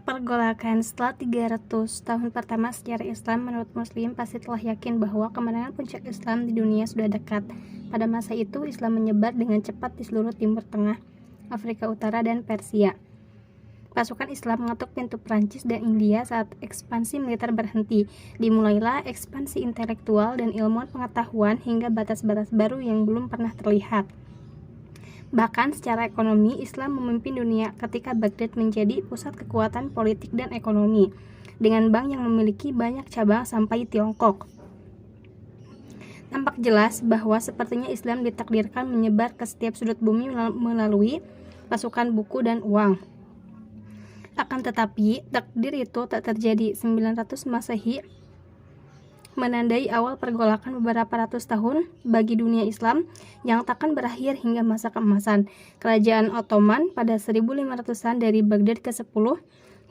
Pergolakan setelah 300 tahun pertama sejarah Islam, menurut Muslim pasti telah yakin bahwa kemenangan puncak Islam di dunia sudah dekat. Pada masa itu, Islam menyebar dengan cepat di seluruh Timur Tengah, Afrika Utara, dan Persia. Pasukan Islam mengetuk pintu Prancis dan India saat ekspansi militer berhenti. Dimulailah ekspansi intelektual dan ilmuwan pengetahuan hingga batas-batas baru yang belum pernah terlihat. Bahkan secara ekonomi, Islam memimpin dunia ketika Baghdad menjadi pusat kekuatan politik dan ekonomi, dengan bank yang memiliki banyak cabang sampai Tiongkok. Tampak jelas bahwa sepertinya Islam ditakdirkan menyebar ke setiap sudut bumi melalui pasukan buku dan uang. Akan tetapi, takdir itu tak terjadi. 900 Masehi menandai awal pergolakan beberapa ratus tahun bagi dunia Islam yang takkan berakhir hingga masa keemasan Kerajaan Ottoman pada 1500-an dari Baghdad ke-10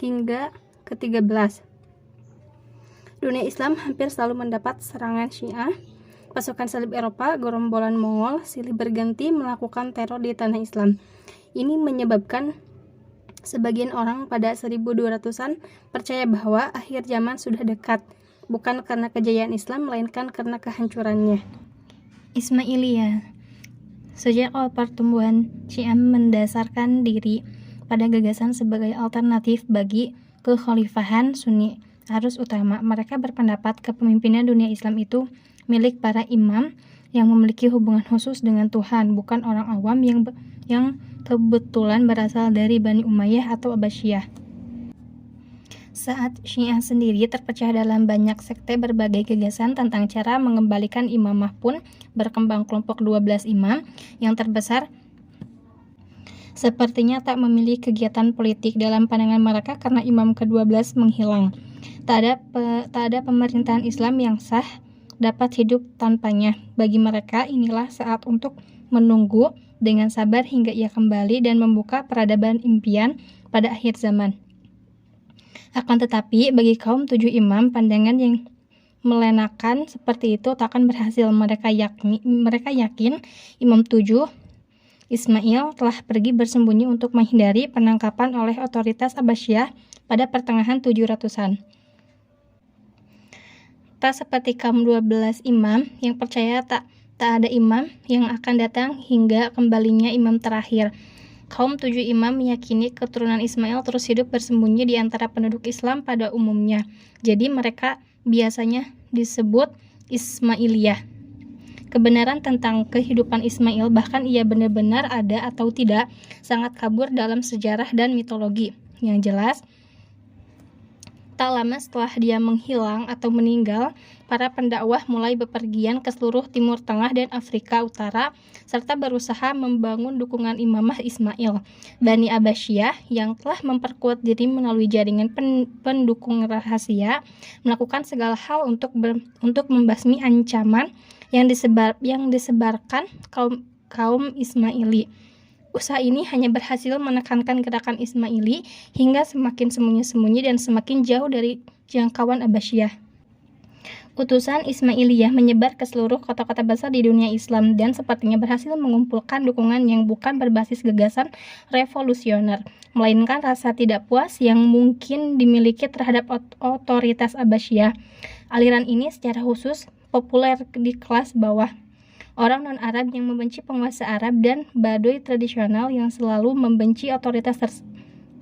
hingga ke-13. Dunia Islam hampir selalu mendapat serangan Syiah. Pasukan salib Eropa, gerombolan Mongol silih berganti melakukan teror di tanah Islam. Ini menyebabkan sebagian orang pada 1200-an percaya bahwa akhir zaman sudah dekat, bukan karena kejayaan Islam, melainkan karena kehancurannya. Ismailiyah. Sejak awal pertumbuhan, Syiah mendasarkan diri pada gagasan sebagai alternatif bagi kekhalifahan Sunni arus utama. Mereka berpendapat kepemimpinan dunia Islam itu milik para imam yang memiliki hubungan khusus dengan Tuhan, bukan orang awam yang kebetulan berasal dari Bani Umayyah atau Abbasiyah. Saat Syiah sendiri terpecah dalam banyak sekte, berbagai gagasan tentang cara mengembalikan imamah pun berkembang. Kelompok 12 imam yang terbesar sepertinya tak memiliki kegiatan politik dalam pandangan mereka karena imam ke-12 menghilang. Tak ada pemerintahan Islam yang sah dapat hidup tanpanya. Bagi mereka, inilah saat untuk menunggu dengan sabar hingga ia kembali dan membuka peradaban impian pada akhir zaman. Akan tetapi, bagi kaum 7 imam, pandangan yang melenakan seperti itu tak akan berhasil. Mereka yakin Imam 7, Ismail, telah pergi bersembunyi untuk menghindari penangkapan oleh otoritas Abbasiyah pada pertengahan 700-an. Tak seperti kaum 12 imam yang percaya tak ada imam yang akan datang hingga kembalinya imam terakhir. Kaum 7 imam meyakini keturunan Ismail terus hidup bersembunyi di antara penduduk Islam pada umumnya. Jadi mereka biasanya disebut Ismailiyah. Kebenaran tentang kehidupan Ismail, bahkan ia benar-benar ada atau tidak, sangat kabur dalam sejarah dan mitologi. Yang jelas, tak lama setelah dia menghilang atau meninggal, para pendakwah mulai bepergian ke seluruh Timur Tengah dan Afrika Utara, serta berusaha membangun dukungan imamah Ismail. Bani Abbasiyah yang telah memperkuat diri melalui jaringan pendukung rahasia, melakukan segala hal untuk membasmi ancaman yang disebarkan kaum Ismaili. Usaha ini hanya berhasil menekankan gerakan Ismaili hingga semakin sembunyi-sembunyi dan semakin jauh dari jangkauan Abbasiyah. Utusan Ismailiyah menyebar ke seluruh kota-kota besar di dunia Islam dan sepertinya berhasil mengumpulkan dukungan yang bukan berbasis gagasan revolusioner, melainkan rasa tidak puas yang mungkin dimiliki terhadap otoritas Abbasiyah. Aliran ini secara khusus populer di kelas bawah, orang non-Arab yang membenci penguasa Arab, dan Baduy tradisional yang selalu membenci otoritas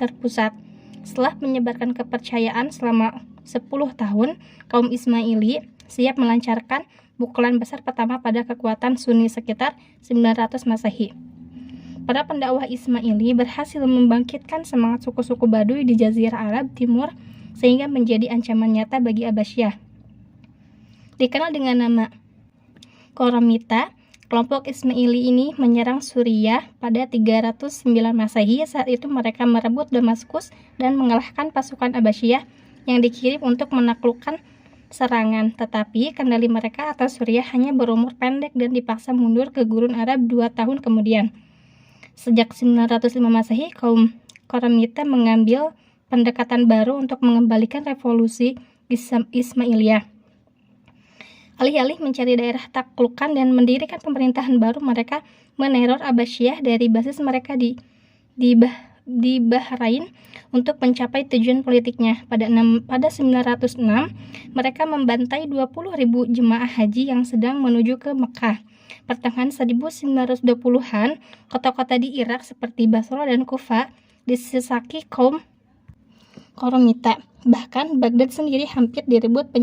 terpusat. Setelah menyebarkan kepercayaan selama 10 tahun, kaum Ismaili siap melancarkan pukulan besar pertama pada kekuatan Sunni sekitar 900 Masehi. Para pendakwah Ismaili berhasil membangkitkan semangat suku-suku Baduy di Jazirah Arab Timur sehingga menjadi ancaman nyata bagi Abbasiyah. Dikenal dengan nama Qoramita, kelompok Ismaili ini menyerang Suriah pada 309 Masehi. Saat itu mereka merebut Damaskus dan mengalahkan pasukan Abbasiyah yang dikirim untuk menaklukkan serangan. Tetapi kendali mereka atas Suriah hanya berumur pendek dan dipaksa mundur ke Gurun Arab 2 tahun kemudian. Sejak 905 Masehi, kaum Qoramita mengambil pendekatan baru untuk mengembalikan revolusi Ismailiyah. Alih-alih mencari daerah taklukan dan mendirikan pemerintahan baru, mereka meneror Abbasiyah dari basis mereka di di Bahrain untuk mencapai tujuan politiknya. Pada 906, mereka membantai 20.000 jemaah haji yang sedang menuju ke Mekah. Pertengahan 1920-an, kota-kota di Irak seperti Basra dan Kufa disesaki kaum Koromita. Bahkan Baghdad sendiri hampir direbut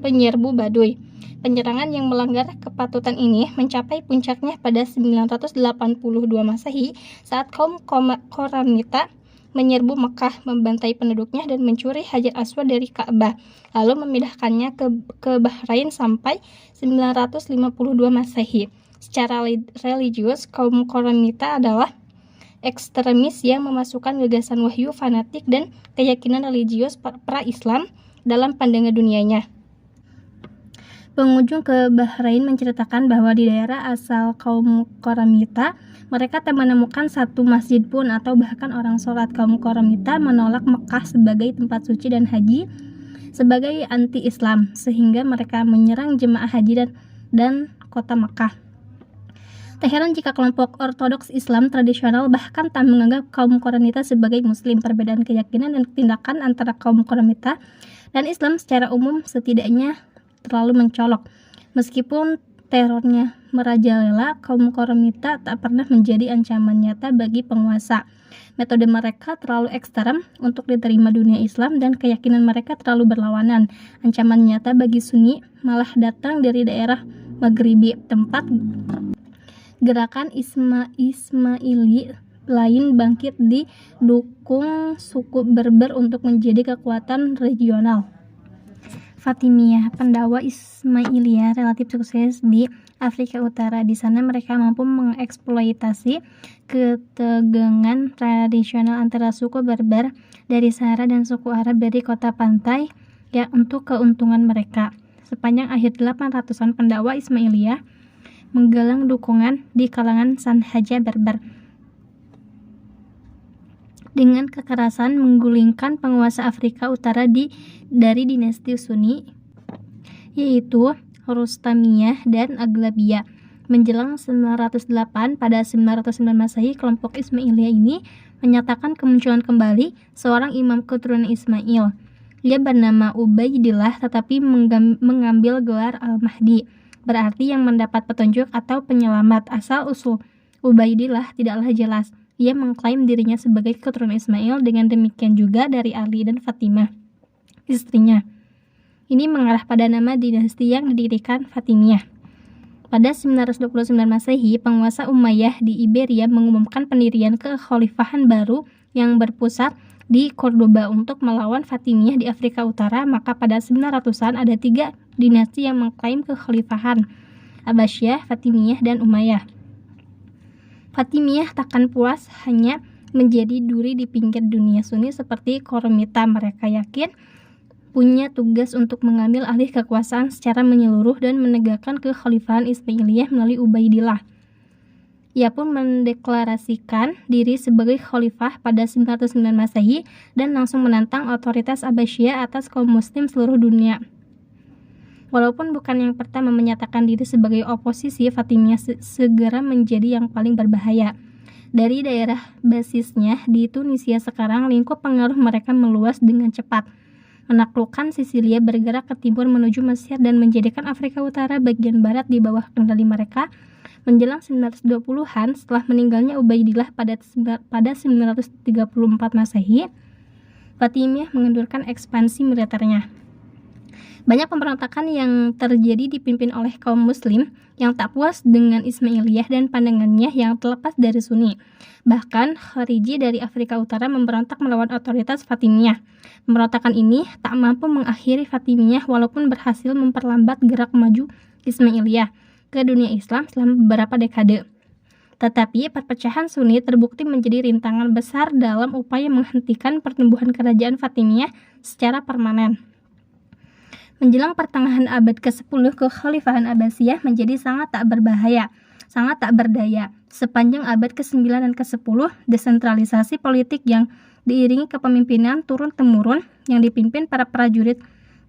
penyerbu Baduy. Penyerangan yang melanggar kepatutan ini mencapai puncaknya pada 982 Masehi saat kaum Koromita menyerbu Mekah, membantai penduduknya dan mencuri Hajar Aswad dari Ka'bah, lalu memindahkannya ke Bahrain sampai 952 Masehi. Secara religius, kaum Koromita adalah ekstremis yang memasukkan gagasan wahyu fanatik dan keyakinan religius pra-Islam dalam pandangan dunianya. Pengunjung ke Bahrain menceritakan bahwa di daerah asal kaum Koromita, mereka tak menemukan satu masjid pun atau bahkan orang sholat. Kaum Koromita menolak Mekah sebagai tempat suci dan haji sebagai anti-Islam, sehingga mereka menyerang jemaah haji dan kota Mekah. Tak heran jika kelompok ortodoks Islam tradisional bahkan tak menganggap kaum Koromita sebagai muslim. Perbedaan keyakinan dan tindakan antara kaum Koromita dan Islam secara umum setidaknya terlalu mencolok. Meskipun terornya merajalela, kaum Koromita tak pernah menjadi ancaman nyata bagi penguasa. Metode mereka terlalu ekstrem untuk diterima dunia Islam dan keyakinan mereka terlalu berlawanan. Ancaman nyata bagi Sunni malah datang dari daerah Maghribi, tempat gerakan Ismaili lain bangkit didukung suku Berber untuk menjadi kekuatan regional. Fatimiyah, pendakwah Ismailiyah relatif sukses di Afrika Utara. Di sana mereka mampu mengeksploitasi ketegangan tradisional antara suku Berber dari Sahara dan suku Arab dari kota pantai ya untuk keuntungan mereka. Sepanjang akhir 800-an, pendakwah Ismailiyah menggalang dukungan di kalangan Sanhaja Berber dengan kekerasan menggulingkan penguasa Afrika Utara dari dinasti Sunni, yaitu Rustamiyah dan Aglabiyah. Menjelang 908, pada 909 Masehi, kelompok Ismailiyah ini menyatakan kemunculan kembali seorang imam keturunan Ismail. Ia bernama Ubaidillah tetapi mengambil gelar Al-Mahdi, berarti yang mendapat petunjuk atau penyelamat. Asal-usul Ubaidillah tidaklah jelas. Ia mengklaim dirinya sebagai keturunan Ismail, dengan demikian juga dari Ali dan Fatimah, istrinya. Ini mengarah pada nama dinasti yang didirikan Fatimiyah. Pada 929 Masehi, penguasa Umayyah di Iberia mengumumkan pendirian kekhalifahan baru yang berpusat di Cordoba untuk melawan Fatimiyah di Afrika Utara. Maka pada 900-an ada 3 dinasti yang mengklaim kekhalifahan: Abbasiyah, Fatimiyah, dan Umayyah. Fatimiyah takkan puas hanya menjadi duri di pinggir dunia Sunni seperti Koromita. Mereka yakin punya tugas untuk mengambil alih kekuasaan secara menyeluruh dan menegakkan kekhalifahan Ismailiyah melalui Ubaidillah. Ia pun mendeklarasikan diri sebagai khalifah pada 909 Masehi dan langsung menantang otoritas Abbasiyah atas kaum muslim seluruh dunia. Walaupun bukan yang pertama menyatakan diri sebagai oposisi, Fatimiyah segera menjadi yang paling berbahaya. Dari daerah basisnya di Tunisia sekarang, lingkup pengaruh mereka meluas dengan cepat. Menaklukkan Sisilia, bergerak ke timur menuju Mesir, dan menjadikan Afrika Utara bagian barat di bawah kendali mereka. Menjelang 920-an, setelah meninggalnya Ubaidillah pada 934 Masehi, Fatimiyah mengendurkan ekspansi militernya. Banyak pemberontakan yang terjadi dipimpin oleh kaum muslim yang tak puas dengan Ismailiyah dan pandangannya yang terlepas dari Sunni. Bahkan Khariji dari Afrika Utara memberontak melawan otoritas Fatimiyah. Pemberontakan ini tak mampu mengakhiri Fatimiyah walaupun berhasil memperlambat gerak maju Ismailiyah ke dunia Islam selama beberapa dekade. Tetapi perpecahan Sunni terbukti menjadi rintangan besar dalam upaya menghentikan pertumbuhan kerajaan Fatimiyah secara permanen. Menjelang pertengahan abad ke-10, kekhalifahan Abbasiyah menjadi sangat tak berdaya. Sepanjang abad ke-9 dan ke-10, desentralisasi politik yang diiringi kepemimpinan turun-temurun yang dipimpin para prajurit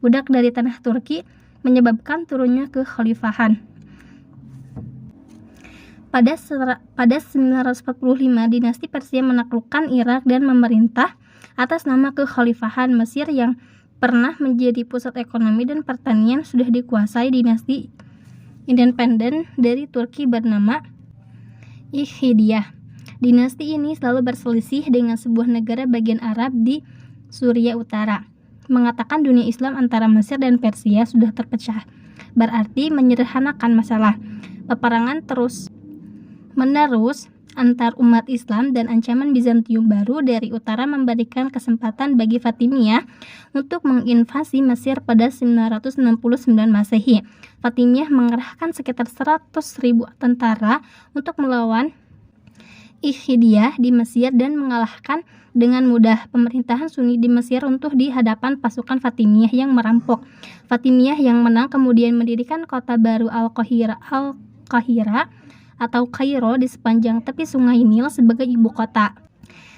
budak dari tanah Turki menyebabkan turunnya kekhalifahan. Pada 945, dinasti Persia menaklukkan Irak dan memerintah atas nama kekhalifahan Mesir yang pernah menjadi pusat ekonomi dan pertanian sudah dikuasai dinasti independen dari Turki bernama Ikhidiyah. Dinasti ini selalu berselisih dengan sebuah negara bagian Arab di Suriah Utara, mengatakan dunia Islam antara Mesir dan Persia sudah terpecah. Berarti menyederhanakan masalah. Peperangan terus menerus antar umat Islam dan ancaman Bizantium baru dari utara memberikan kesempatan bagi Fatimiyah untuk menginvasi Mesir pada 969 Masehi. Fatimiyah mengerahkan sekitar 100.000 tentara untuk melawan Ikhidiyah di Mesir dan mengalahkan dengan mudah pemerintahan Sunni di Mesir untuk di hadapan pasukan Fatimiyah yang merampok. Fatimiyah yang menang kemudian mendirikan kota baru Al-Qahira atau Kairo di sepanjang tepi sungai Nil sebagai ibu kota.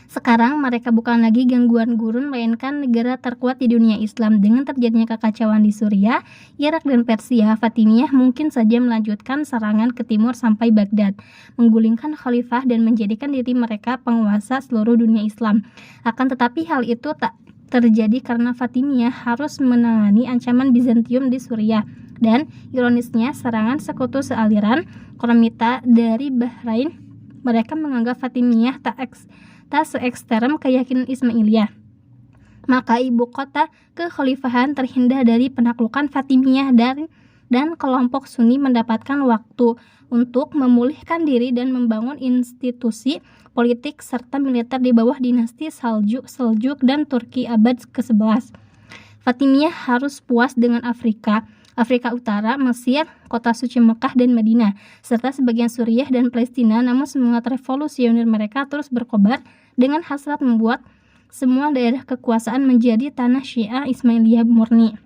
Sekarang mereka bukan lagi gangguan gurun melainkan negara terkuat di dunia Islam. Dengan terjadinya kekacauan di Suriah, Irak dan Persia, Fatimiyah mungkin saja melanjutkan serangan ke timur sampai Baghdad, menggulingkan khalifah dan menjadikan diri mereka penguasa seluruh dunia Islam. Akan tetapi hal itu tak terjadi karena Fatimiyah harus menangani ancaman Bizantium di Suriah. Dan ironisnya, serangan sekutu sealiran Quraimita dari Bahrain, mereka menganggap Fatimiyah tak se-ekstrem keyakinan Ismailiyah. Maka ibu kota kekhalifahan terhindar dari penaklukan Fatimiyah dan kelompok Sunni mendapatkan waktu untuk memulihkan diri dan membangun institusi politik serta militer di bawah dinasti Seljuk dan Turki abad ke-11. Fatimiyah harus puas dengan Afrika Utara, Mesir, kota suci Mekah dan Madinah, serta sebagian Suriah dan Palestina, namun semangat revolusioner mereka terus berkobar dengan hasrat membuat semua daerah kekuasaan menjadi tanah Syiah Ismailiyah murni.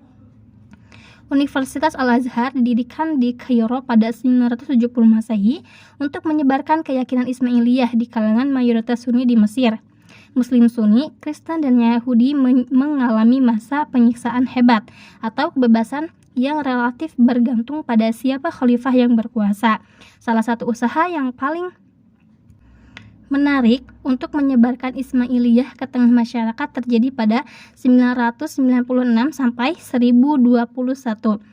Universitas Al-Azhar didirikan di Kairo pada 970 Masehi untuk menyebarkan keyakinan Ismailiyah di kalangan mayoritas Sunni di Mesir. Muslim Sunni, Kristen dan Yahudi mengalami masa penyiksaan hebat atau kebebasan yang relatif bergantung pada siapa khalifah yang berkuasa. Salah satu usaha yang paling menarik untuk menyebarkan Ismailiyah ke tengah masyarakat terjadi pada 996 sampai 1021.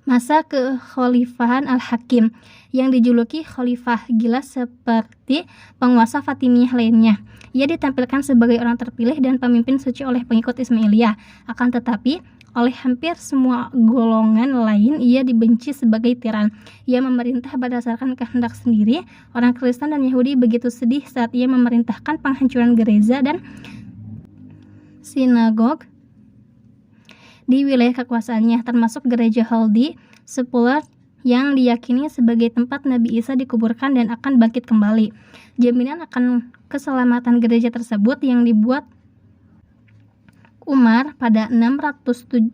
Masa kekhalifahan Al-Hakim yang dijuluki Khalifah Gila seperti penguasa Fatimiyah lainnya. Ia ditampilkan sebagai orang terpilih dan pemimpin suci oleh pengikut Ismailiyah. Akan tetapi, oleh hampir semua golongan lain, ia dibenci sebagai tiran. Ia memerintah berdasarkan kehendak sendiri. Orang Kristen dan Yahudi begitu sedih saat ia memerintahkan penghancuran gereja dan sinagog di wilayah kekuasaannya, termasuk gereja Haldi Sepular yang diyakini sebagai tempat Nabi Isa dikuburkan dan akan bangkit kembali. Jaminan akan keselamatan gereja tersebut yang dibuat Umar pada 637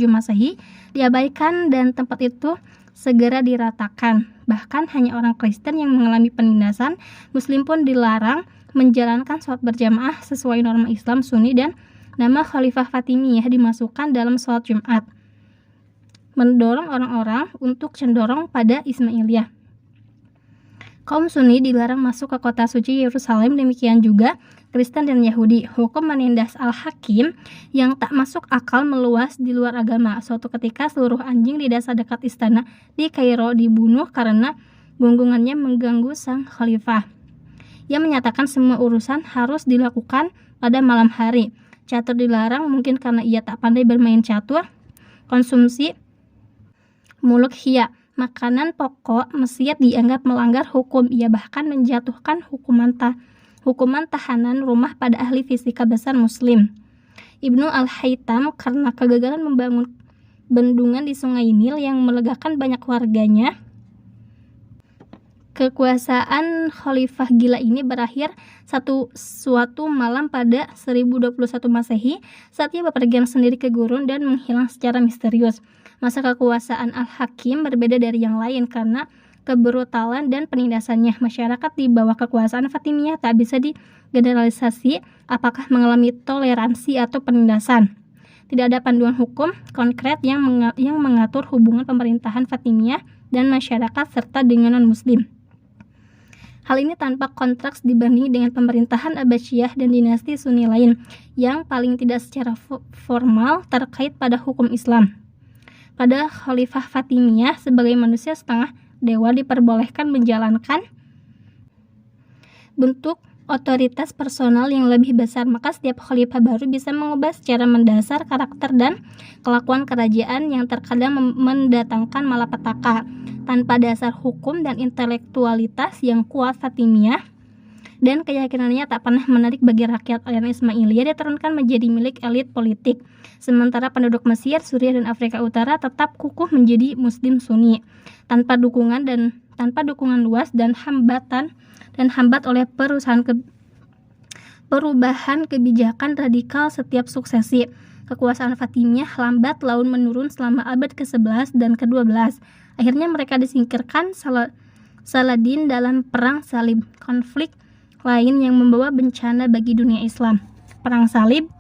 Masehi diabaikan dan tempat itu segera diratakan. Bahkan hanya orang Kristen yang mengalami penindasan, Muslim pun dilarang menjalankan sholat berjamaah sesuai norma Islam Sunni dan nama Khalifah Fatimiyah dimasukkan dalam sholat Jumat, mendorong orang-orang untuk cenderung pada Ismailiyah. Kaum Sunni dilarang masuk ke kota suci Yerusalem, demikian juga Kristen dan Yahudi. Hukum menindas Al-Hakim yang tak masuk akal meluas di luar agama. Suatu ketika seluruh anjing di desa dekat istana di Kairo dibunuh karena gunggungannya mengganggu sang khalifah. Ia menyatakan semua urusan harus dilakukan pada malam hari. Catur dilarang mungkin karena ia tak pandai bermain catur. Konsumsi mulukhiyah, makanan pokok Mesir, dianggap melanggar hukum. Ia bahkan menjatuhkan hukuman tahanan rumah pada ahli fisika besar Muslim, Ibnu Al-Haytham, karena kegagalan membangun bendungan di Sungai Nil yang melegakan banyak warganya. Kekuasaan Khalifah Gila ini berakhir suatu malam pada 1021 Masehi saat ia bepergian sendiri ke gurun dan menghilang secara misterius. Masa kekuasaan Al-Hakim berbeda dari yang lain karena kebrutalan dan penindasannya. Masyarakat di bawah kekuasaan Fatimiyah tak bisa digeneralisasi apakah mengalami toleransi atau penindasan. Tidak ada panduan hukum konkret yang mengatur hubungan pemerintahan Fatimiyah dan masyarakat serta dengan non-muslim. Hal ini tanpa kontras dibanding dengan pemerintahan Abbasiyah dan dinasti Sunni lain yang paling tidak secara formal terkait pada hukum Islam. Pada Khalifah Fatimiyah, sebagai manusia setengah dewa diperbolehkan menjalankan bentuk otoritas personal yang lebih besar, maka setiap khalifah baru bisa mengubah secara mendasar karakter dan kelakuan kerajaan yang terkadang mendatangkan malapetaka. Tanpa dasar hukum dan intelektualitas yang kuat, Fatimiyah dan keyakinannya tak pernah menarik bagi rakyat. Aliran Ismailiyah diturunkan menjadi milik elit politik, sementara penduduk Mesir, Suriah, dan Afrika Utara tetap kukuh menjadi Muslim Sunni, tanpa dukungan luas dan hambat oleh perubahan kebijakan radikal setiap suksesi. Kekuasaan Fatimiyah lambat laun menurun selama abad ke-11 dan ke-12. Akhirnya mereka disingkirkan Saladin dalam Perang Salib, konflik lain yang membawa bencana bagi dunia Islam. Perang Salib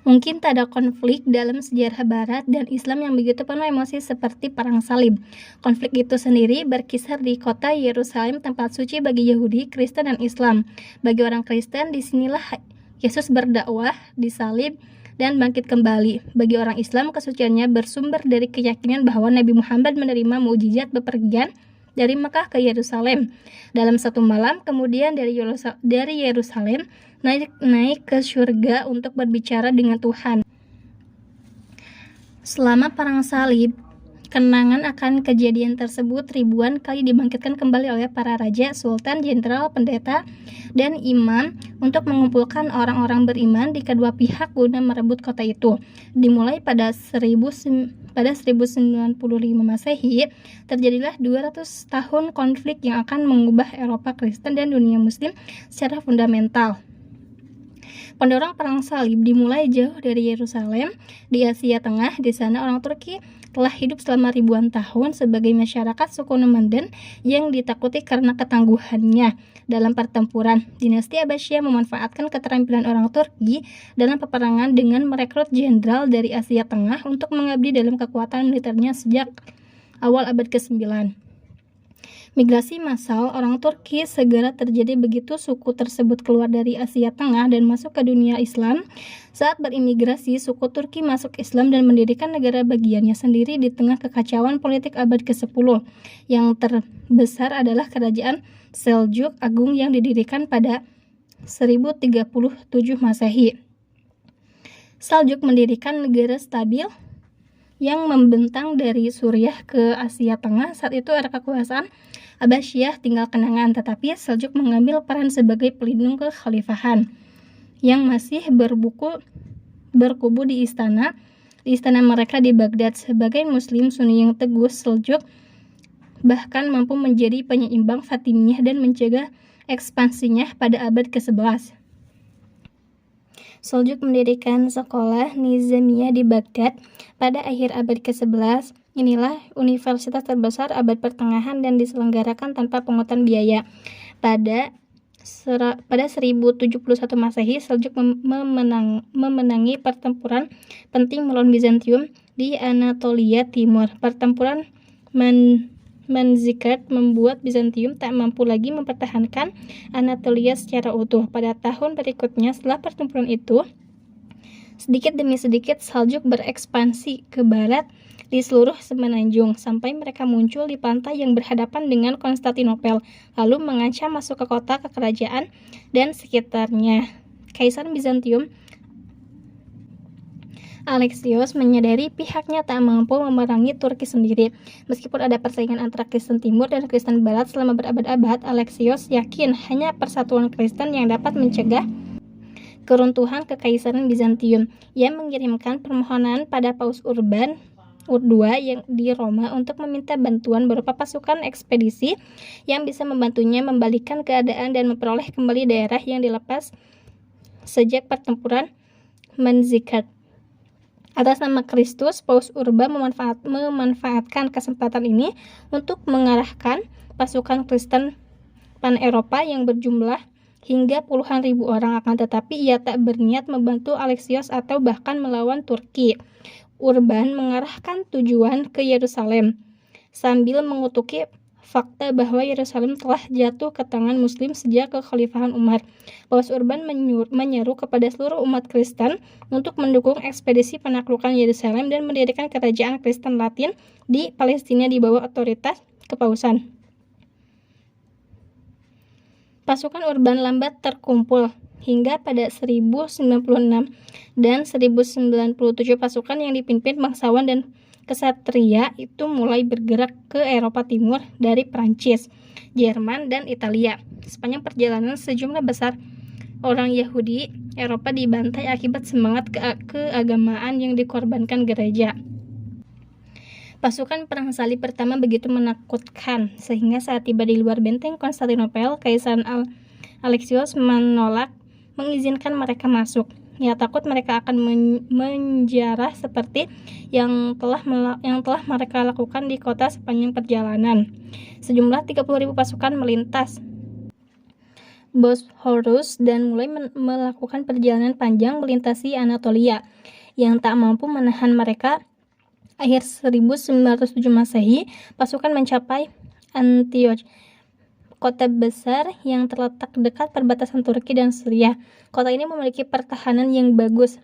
mungkin tak ada konflik dalam sejarah Barat dan Islam yang begitu penuh emosi seperti Perang Salib. Konflik itu sendiri berkisar di kota Yerusalem, tempat suci bagi Yahudi, Kristen, dan Islam. Bagi orang Kristen, disinilah Yesus berdakwah, disalib, dan bangkit kembali. Bagi orang Islam, kesuciannya bersumber dari keyakinan bahwa Nabi Muhammad menerima mukjizat bepergian dari Mekah ke Yerusalem dalam satu malam, kemudian dari Yerusalem naik ke surga untuk berbicara dengan Tuhan. Selama Perang Salib, kenangan akan kejadian tersebut ribuan kali dibangkitkan kembali oleh para raja, sultan, jenderal, pendeta, dan imam untuk mengumpulkan orang-orang beriman di kedua pihak guna merebut kota itu. Dimulai pada 1095 Masehi, terjadilah 200 tahun konflik yang akan mengubah Eropa Kristen dan dunia Muslim secara fundamental. Pendorong Perang Salib dimulai jauh dari Yerusalem, di Asia Tengah. Di sana orang Turki telah hidup selama ribuan tahun sebagai masyarakat suku nomaden yang ditakuti karena ketangguhannya dalam pertempuran. Dinasti Abbasiyah memanfaatkan keterampilan orang Turki dalam peperangan dengan merekrut jenderal dari Asia Tengah untuk mengabdi dalam kekuatan militernya sejak awal abad ke-9. Migrasi massal orang Turki segera terjadi begitu suku tersebut keluar dari Asia Tengah dan masuk ke dunia Islam. Saat berimigrasi, suku Turki masuk Islam dan mendirikan negara bagiannya sendiri di tengah kekacauan politik abad ke-10. Yang terbesar adalah kerajaan Seljuk Agung yang didirikan pada 1037 Masehi. Seljuk mendirikan negara stabil yang membentang dari Suriah ke Asia Tengah. Saat itu era kekuasaan Abbasiyah tinggal kenangan, tetapi Seljuk mengambil peran sebagai pelindung kekhalifahan yang masih berkubu di istana mereka di Baghdad. Sebagai Muslim Sunni yang teguh, Seljuk bahkan mampu menjadi penyeimbang Fatimiyah dan mencegah ekspansinya pada abad ke-11. Seljuk mendirikan sekolah Nizamiyah di Baghdad pada akhir abad ke-11. Inilah universitas terbesar abad pertengahan dan diselenggarakan tanpa pungutan biaya. Pada 1071 Masehi, Seljuk memenangi pertempuran penting melawan Bizantium di Anatolia Timur. Pertempuran Manzikert membuat Bizantium tak mampu lagi mempertahankan Anatolia secara utuh. Pada tahun berikutnya setelah pertempuran itu, sedikit demi sedikit Seljuk berekspansi ke barat di seluruh semenanjung sampai mereka muncul di pantai yang berhadapan dengan Konstantinopel, lalu mengancam masuk ke kota kerajaan dan sekitarnya. Kaisar Bizantium Alexios menyadari pihaknya tak mampu memerangi Turki sendiri. Meskipun ada persaingan antara Kristen Timur dan Kristen Barat selama berabad-abad, Alexios yakin hanya persatuan Kristen yang dapat mencegah keruntuhan Kekaisaran Bizantium. Ia mengirimkan permohonan pada Paus Urban II yang di Roma untuk meminta bantuan berupa pasukan ekspedisi yang bisa membantunya membalikkan keadaan dan memperoleh kembali daerah yang dilepas sejak pertempuran Manzikert. Atas nama Kristus, Paus Urban memanfaatkan kesempatan ini untuk mengarahkan pasukan Kristen pan-Eropa yang berjumlah hingga puluhan ribu orang, akan tetapi ia tak berniat membantu Alexios atau bahkan melawan Turki. Urban mengarahkan tujuan ke Yerusalem. sambil mengutuki fakta bahwa Yerusalem telah jatuh ke tangan Muslim sejak kekhalifahan Umar. Paus Urban menyeru kepada seluruh umat Kristen untuk mendukung ekspedisi penaklukan Yerusalem dan mendirikan kerajaan Kristen Latin di Palestina di bawah otoritas kepausan. Pasukan Urban lambat terkumpul hingga pada 1096 dan 1097 pasukan yang dipimpin bangsawan dan kesatria itu mulai bergerak ke Eropa Timur dari Prancis, Jerman, dan Italia. Sepanjang perjalanan sejumlah besar orang Yahudi Eropa dibantai akibat semangat keagamaan yang dikorbankan gereja. Pasukan perang salib pertama begitu menakutkan sehingga saat tiba di luar benteng Konstantinopel, Kaisar Alexios menolak mengizinkan mereka masuk. Ia takut mereka akan menjarah seperti yang telah mereka lakukan di kota sepanjang perjalanan. Sejumlah 30.000 pasukan melintas Bosporus dan mulai melakukan perjalanan panjang melintasi Anatolia yang tak mampu menahan mereka. Akhir 1907 Masehi, pasukan mencapai Antioch, kota besar yang terletak dekat perbatasan Turki dan Suriah. Kota ini memiliki pertahanan yang bagus.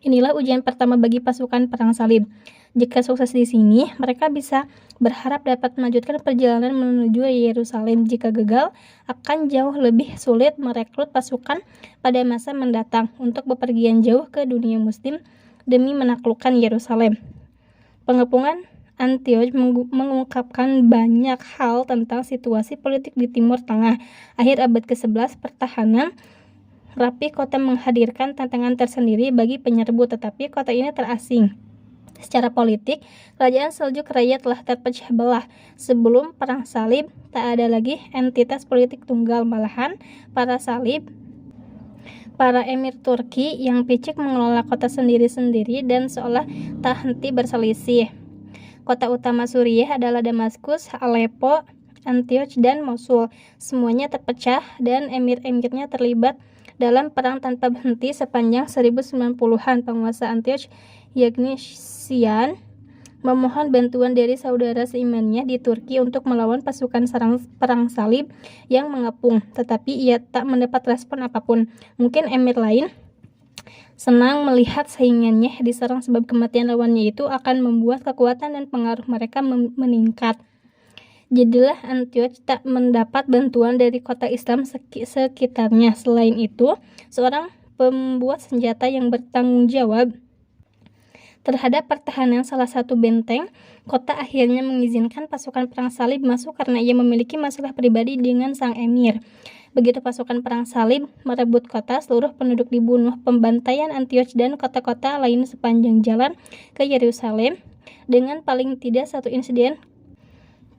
Inilah ujian pertama bagi pasukan perang salib. Jika sukses di sini, mereka bisa berharap dapat melanjutkan perjalanan menuju Yerusalem. Jika gagal, akan jauh lebih sulit merekrut pasukan pada masa mendatang untuk bepergian jauh ke dunia muslim demi menaklukkan Yerusalem. Pengepungan Antioch mengungkapkan banyak hal tentang situasi politik di Timur Tengah. Akhir abad ke-11, pertahanan rapi kota menghadirkan tantangan tersendiri bagi penyerbu, tetapi kota ini terasing. Secara politik, kerajaan Seljuk Raya telah terpecah belah. Sebelum perang salib, tak ada lagi entitas politik tunggal, malahan para emir Turki yang picik mengelola kota sendiri-sendiri dan seolah tak henti berselisih. Kota utama Suriah adalah Damaskus, Aleppo, Antioch, dan Mosul. Semuanya terpecah dan emir-emirnya terlibat dalam perang tanpa berhenti sepanjang 1090-an. Penguasa Antioch, Yagnesian, memohon bantuan dari saudara seimannya di Turki untuk melawan pasukan perang salib yang mengepung, tetapi ia tak mendapat respon apapun. Mungkin emir lain senang melihat saingannya diserang sebab kematian lawannya itu akan membuat kekuatan dan pengaruh mereka meningkat. Jadilah Antioch tak mendapat bantuan dari kota Islam sekitarnya. Selain itu, seorang pembuat senjata yang bertanggung jawab terhadap pertahanan salah satu benteng kota akhirnya mengizinkan pasukan perang salib masuk karena ia memiliki masalah pribadi dengan sang emir. Begitu pasukan perang salib merebut kota, seluruh penduduk dibunuh. Pembantaian Antioch dan kota-kota lain sepanjang jalan ke Yerusalem dengan paling tidak satu insiden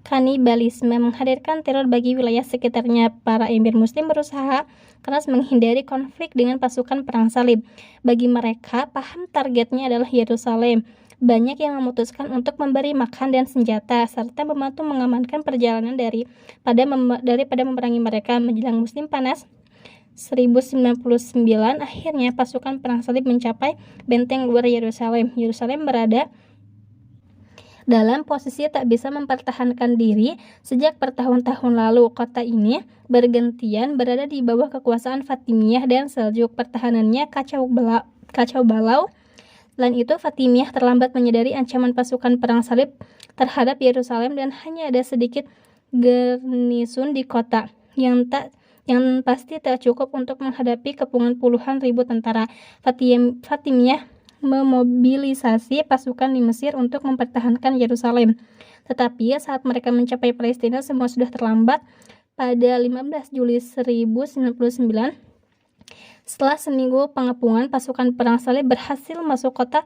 kanibalisme menghadirkan teror bagi wilayah sekitarnya. Para emir muslim berusaha keras menghindari konflik dengan pasukan perang salib. Bagi mereka, paham targetnya adalah Yerusalem. Banyak yang memutuskan untuk memberi makan dan senjata serta membantu mengamankan perjalanan daripada memerangi mereka. Menjelang musim panas 1099, akhirnya pasukan perang salib mencapai benteng luar Yerusalem. Yerusalem berada dalam posisi tak bisa mempertahankan diri sejak bertahun-tahun lalu. Kota ini bergantian berada di bawah kekuasaan Fatimiyah dan Seljuk. Pertahanannya kacau balau. Selain itu, Fatimiyah terlambat menyadari ancaman pasukan perang salib terhadap Yerusalem dan hanya ada sedikit garnisun di kota yang pasti tak cukup untuk menghadapi kepungan puluhan ribu tentara. Fatimiyah memobilisasi pasukan di Mesir untuk mempertahankan Yerusalem. Tetapi saat mereka mencapai Palestina, semua sudah terlambat. Pada 15 Juli 1099, setelah seminggu pengepungan, pasukan perang salib berhasil masuk kota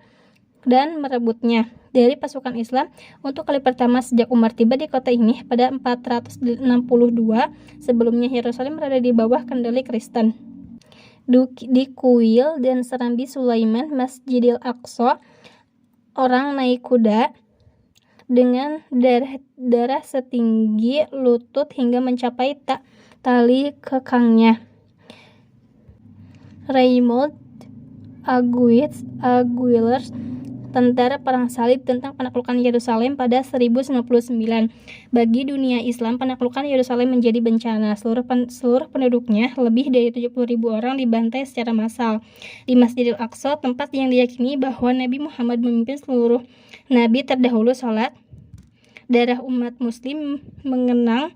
dan merebutnya dari pasukan Islam untuk kali pertama sejak Umar tiba di kota ini pada 462. Sebelumnya Yerusalem berada di bawah kendali Kristen. Di kuil dan serambi Sulaiman, Masjidil Aqsa, orang naik kuda dengan darah setinggi lutut hingga mencapai tali kekangnya. Raymond Aguilers tentara perang salib tentang penaklukan Yerusalem pada 1099. Bagi dunia Islam, penaklukan Yerusalem menjadi bencana. Seluruh penduduknya, lebih dari 70.000 orang, dibantai secara massal. Di Masjidil Aqsa, tempat yang diyakini bahwa Nabi Muhammad memimpin seluruh nabi terdahulu sholat, darah umat muslim mengenang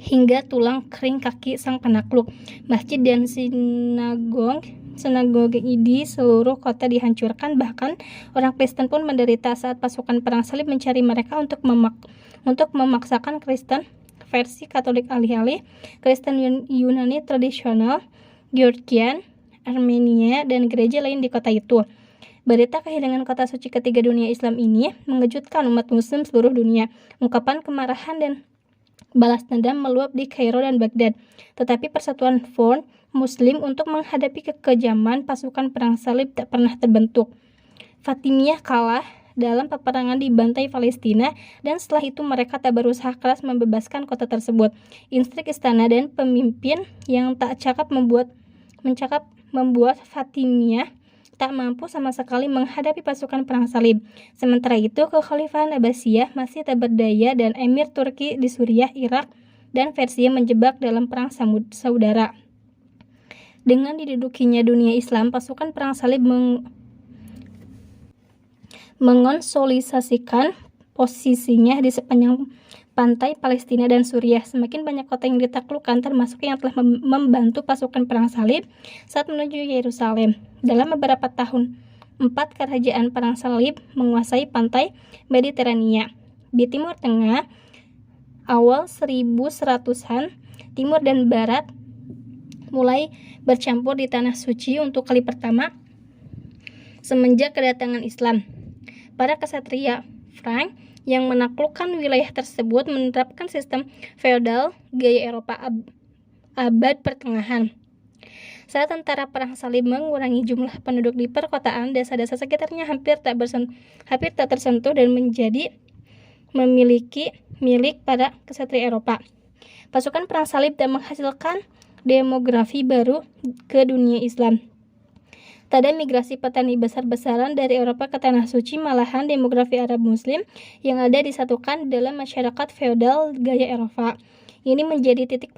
hingga tulang kering kaki sang penakluk. Masjid dan sinagoge di seluruh kota dihancurkan, bahkan orang Kristen pun menderita saat pasukan perang salib mencari mereka untuk memaksakan Kristen versi Katolik alih-alih Kristen Yunani tradisional, Georgian, Armenia, dan gereja lain di kota itu. Berita kehilangan kota suci ketiga dunia Islam ini mengejutkan umat muslim seluruh dunia. Ungkapan kemarahan dan balas dendam meluap di Kairo dan Baghdad. Tetapi persatuan front muslim untuk menghadapi kekejaman pasukan perang salib tak pernah terbentuk. Fatimiyah kalah dalam peperangan di Bantai Palestina, dan setelah itu mereka tak berusaha keras membebaskan kota tersebut. Intrik istana dan pemimpin yang tak cakap membuat Fatimiyah tak mampu sama sekali menghadapi pasukan perang salib. Sementara itu, Kekhalifahan Abbasiyah masih tak berdaya dan Emir Turki di Suriah, Irak, dan Persia menjebak dalam perang saudara. Dengan didudukinya dunia Islam, pasukan perang salib mengonsolidasikan posisinya di sepanjang pantai Palestina dan Suriah. Semakin banyak kota yang ditaklukkan, termasuk yang telah membantu pasukan perang salib saat menuju Yerusalem. Dalam beberapa tahun, 4 kerajaan perang salib menguasai pantai Mediterania. Di Timur Tengah, awal 1100-an, timur dan barat mulai bercampur di Tanah Suci untuk kali pertama semenjak kedatangan Islam. Para ksatria Frank yang menaklukkan wilayah tersebut menerapkan sistem feodal gaya Eropa abad pertengahan. Saat tentara perang salib mengurangi jumlah penduduk di perkotaan, desa-desa sekitarnya hampir tak tersentuh dan menjadi milik para ksatria Eropa. Pasukan perang salib tak menghasilkan demografi baru ke dunia Islam. Tak ada migrasi petani besar-besaran dari Eropa ke Tanah Suci, malahan demografi Arab Muslim yang ada disatukan dalam masyarakat feodal gaya Eropa. Ini menjadi titik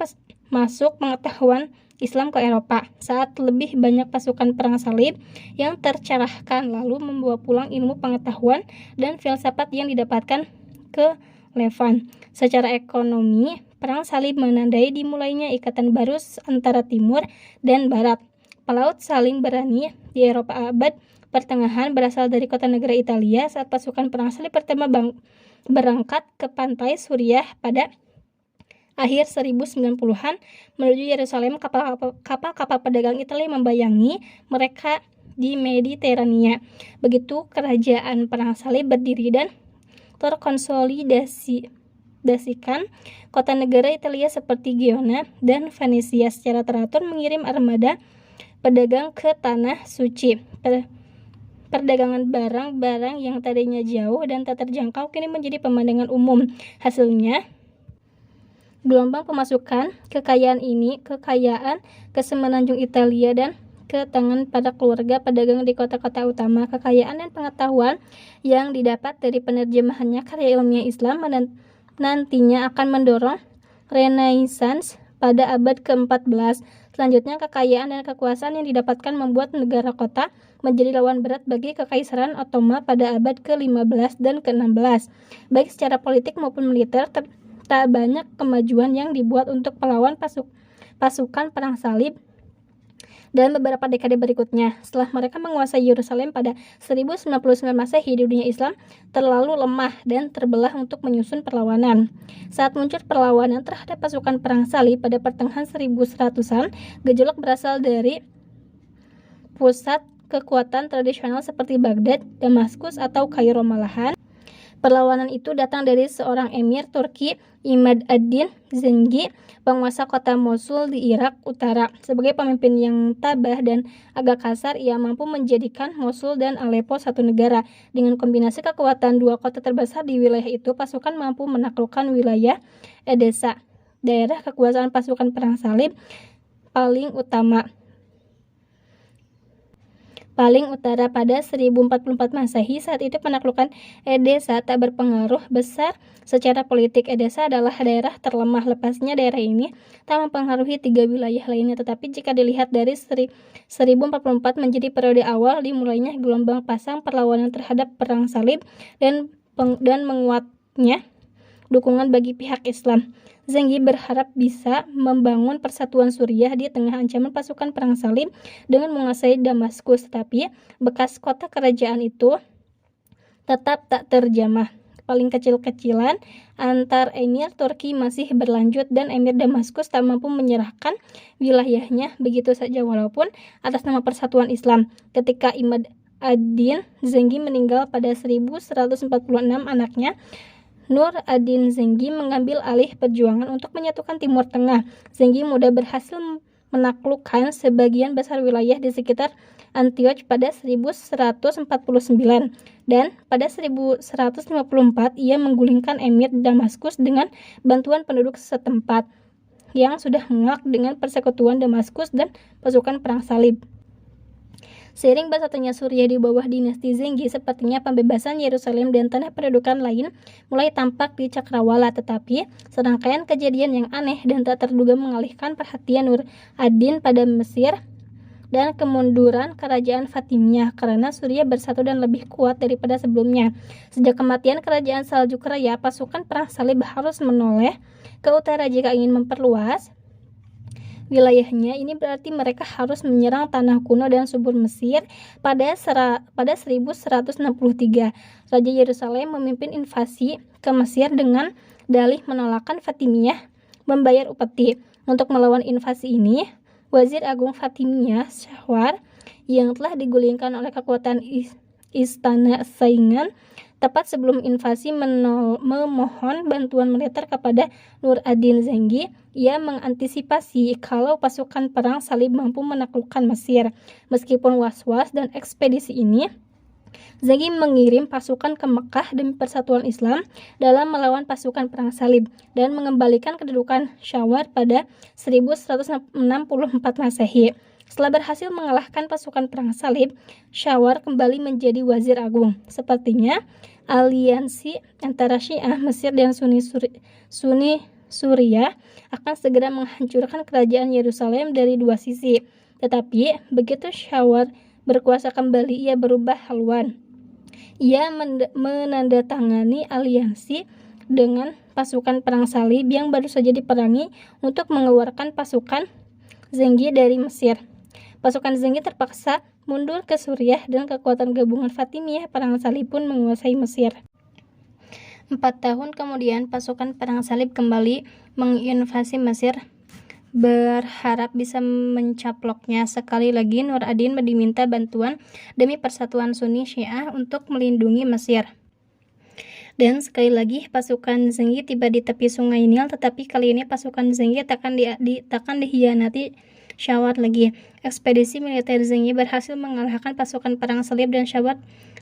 masuk pengetahuan Islam ke Eropa, saat lebih banyak pasukan perang salib yang tercerahkan lalu membawa pulang ilmu pengetahuan dan filsafat yang didapatkan ke Levant. Secara ekonomi, perang salib menandai dimulainya ikatan baru antara timur dan barat. Pelaut saling berani di Eropa abad pertengahan berasal dari kota negara Italia saat pasukan perang salib pertama berangkat ke pantai Suriah pada akhir 1090-an menuju Yerusalem. Kapal-kapal pedagang Italia membayangi mereka di Mediterania. Begitu kerajaan perang salib berdiri dan terkonsolidasikan, kota negara Italia seperti Genoa dan Venesia secara teratur mengirim armada pedagang ke Tanah Suci. Perdagangan barang-barang yang tadinya jauh dan tak terjangkau kini menjadi pemandangan umum. Hasilnya, gelombang pemasukan kekayaan ke semenanjung Italia dan ke tangan para keluarga pedagang di kota-kota utama. Kekayaan dan pengetahuan yang didapat dari penerjemahannya karya ilmiah Islam nantinya akan mendorong Renaissance pada abad ke-14. Selanjutnya, kekayaan dan kekuasaan yang didapatkan membuat negara kota menjadi lawan berat bagi Kekaisaran Ottoman pada abad ke-15 dan ke-16. Baik secara politik maupun militer, tak banyak kemajuan yang dibuat untuk melawan pasukan perang salib dalam beberapa dekade berikutnya. Setelah mereka menguasai Yerusalem pada 1099 Masehi, dunia Islam terlalu lemah dan terbelah untuk menyusun perlawanan. Saat muncul perlawanan terhadap pasukan perang salib pada pertengahan 1100-an, gejolak berasal dari pusat kekuatan tradisional seperti Baghdad, Damaskus, atau Kairo. Malahan, perlawanan itu datang dari seorang emir Turki, Imad ad-Din Zengi, penguasa kota Mosul di Irak Utara. Sebagai pemimpin yang tabah dan agak kasar, ia mampu menjadikan Mosul dan Aleppo satu negara. Dengan kombinasi kekuatan dua kota terbesar di wilayah itu, pasukan mampu menaklukkan wilayah Edessa, daerah kekuasaan pasukan perang salib paling utama. paling utara pada 1044 Masehi. Saat itu penaklukan Edessa tak berpengaruh besar secara politik. Edessa adalah daerah terlemah. Lepasnya daerah ini tak mempengaruhi 3 wilayah lainnya, tetapi jika dilihat dari 1044 menjadi periode awal dimulainya gelombang pasang perlawanan terhadap perang salib dan menguatnya dukungan bagi pihak Islam. Zengi berharap bisa membangun persatuan Suriah di tengah ancaman pasukan perang salib dengan menguasai Damaskus, tetapi bekas kota kerajaan itu tetap tak terjamah. Paling kecil-kecilan antar emir Turki masih berlanjut dan emir Damaskus tak mampu menyerahkan wilayahnya begitu saja walaupun atas nama persatuan Islam. Ketika Imad ad-Din Zengi meninggal pada 1146, anaknya Nur ad-Din Zengi mengambil alih perjuangan untuk menyatukan Timur Tengah. Zengi mudah berhasil menaklukkan sebagian besar wilayah di sekitar Antioch pada 1149 dan pada 1154 ia menggulingkan Emir Damaskus dengan bantuan penduduk setempat yang sudah mengelak dengan persekutuan Damaskus dan pasukan perang salib. Seiring bersatunya Suriah di bawah dinasti Zengi, sepertinya pembebasan Yerusalem dan tanah pendudukan lain mulai tampak di Cakrawala, tetapi serangkaian kejadian yang aneh dan tak terduga mengalihkan perhatian Nur ad-Din pada Mesir dan kemunduran kerajaan Fatimiyah karena Suriah bersatu dan lebih kuat daripada sebelumnya. Sejak kematian kerajaan Saljuk Raya, pasukan perang salib harus menoleh ke utara jika ingin memperluas wilayahnya. Ini berarti mereka harus menyerang tanah kuno dan subur Mesir. Pada 1163, Raja Yerusalem memimpin invasi ke Mesir dengan dalih menolakkan Fatimiyah membayar upeti. Untuk melawan invasi ini, Wazir Agung Fatimiyah Syahwar yang telah digulingkan oleh kekuatan istana saingan tepat sebelum invasi memohon bantuan militer kepada Nur ad-Din Zengi. Ia mengantisipasi kalau pasukan perang salib mampu menaklukkan Mesir. Meskipun was-was dan ekspedisi ini, Zengi mengirim pasukan ke Mekah demi persatuan Islam dalam melawan pasukan perang salib dan mengembalikan kedudukan Syawar pada 1164 Masehi. Setelah berhasil mengalahkan pasukan perang salib, Syawar kembali menjadi wazir agung. Sepertinya aliansi antara Syiah Mesir dan Sunni Suriah akan segera menghancurkan kerajaan Yerusalem dari dua sisi. Tetapi begitu Syawar berkuasa kembali, ia berubah haluan. Ia menandatangani aliansi dengan pasukan perang salib yang baru saja diperangi untuk mengeluarkan pasukan Zengi dari Mesir. Pasukan Zengi terpaksa mundur ke Suriah dan kekuatan gabungan Fatimiyah perang salib pun menguasai Mesir. 4 tahun kemudian, pasukan perang salib kembali menginvasi Mesir, berharap bisa mencaploknya. Sekali lagi Nur ad-Din diminta bantuan demi persatuan Sunni Syiah untuk melindungi Mesir. Dan sekali lagi pasukan Zengi tiba di tepi sungai Nil, tetapi kali ini pasukan Zengi takkan dikhianati Syawar lagi. Ekspedisi militer Zengi berhasil mengalahkan pasukan perang salib dan Syawar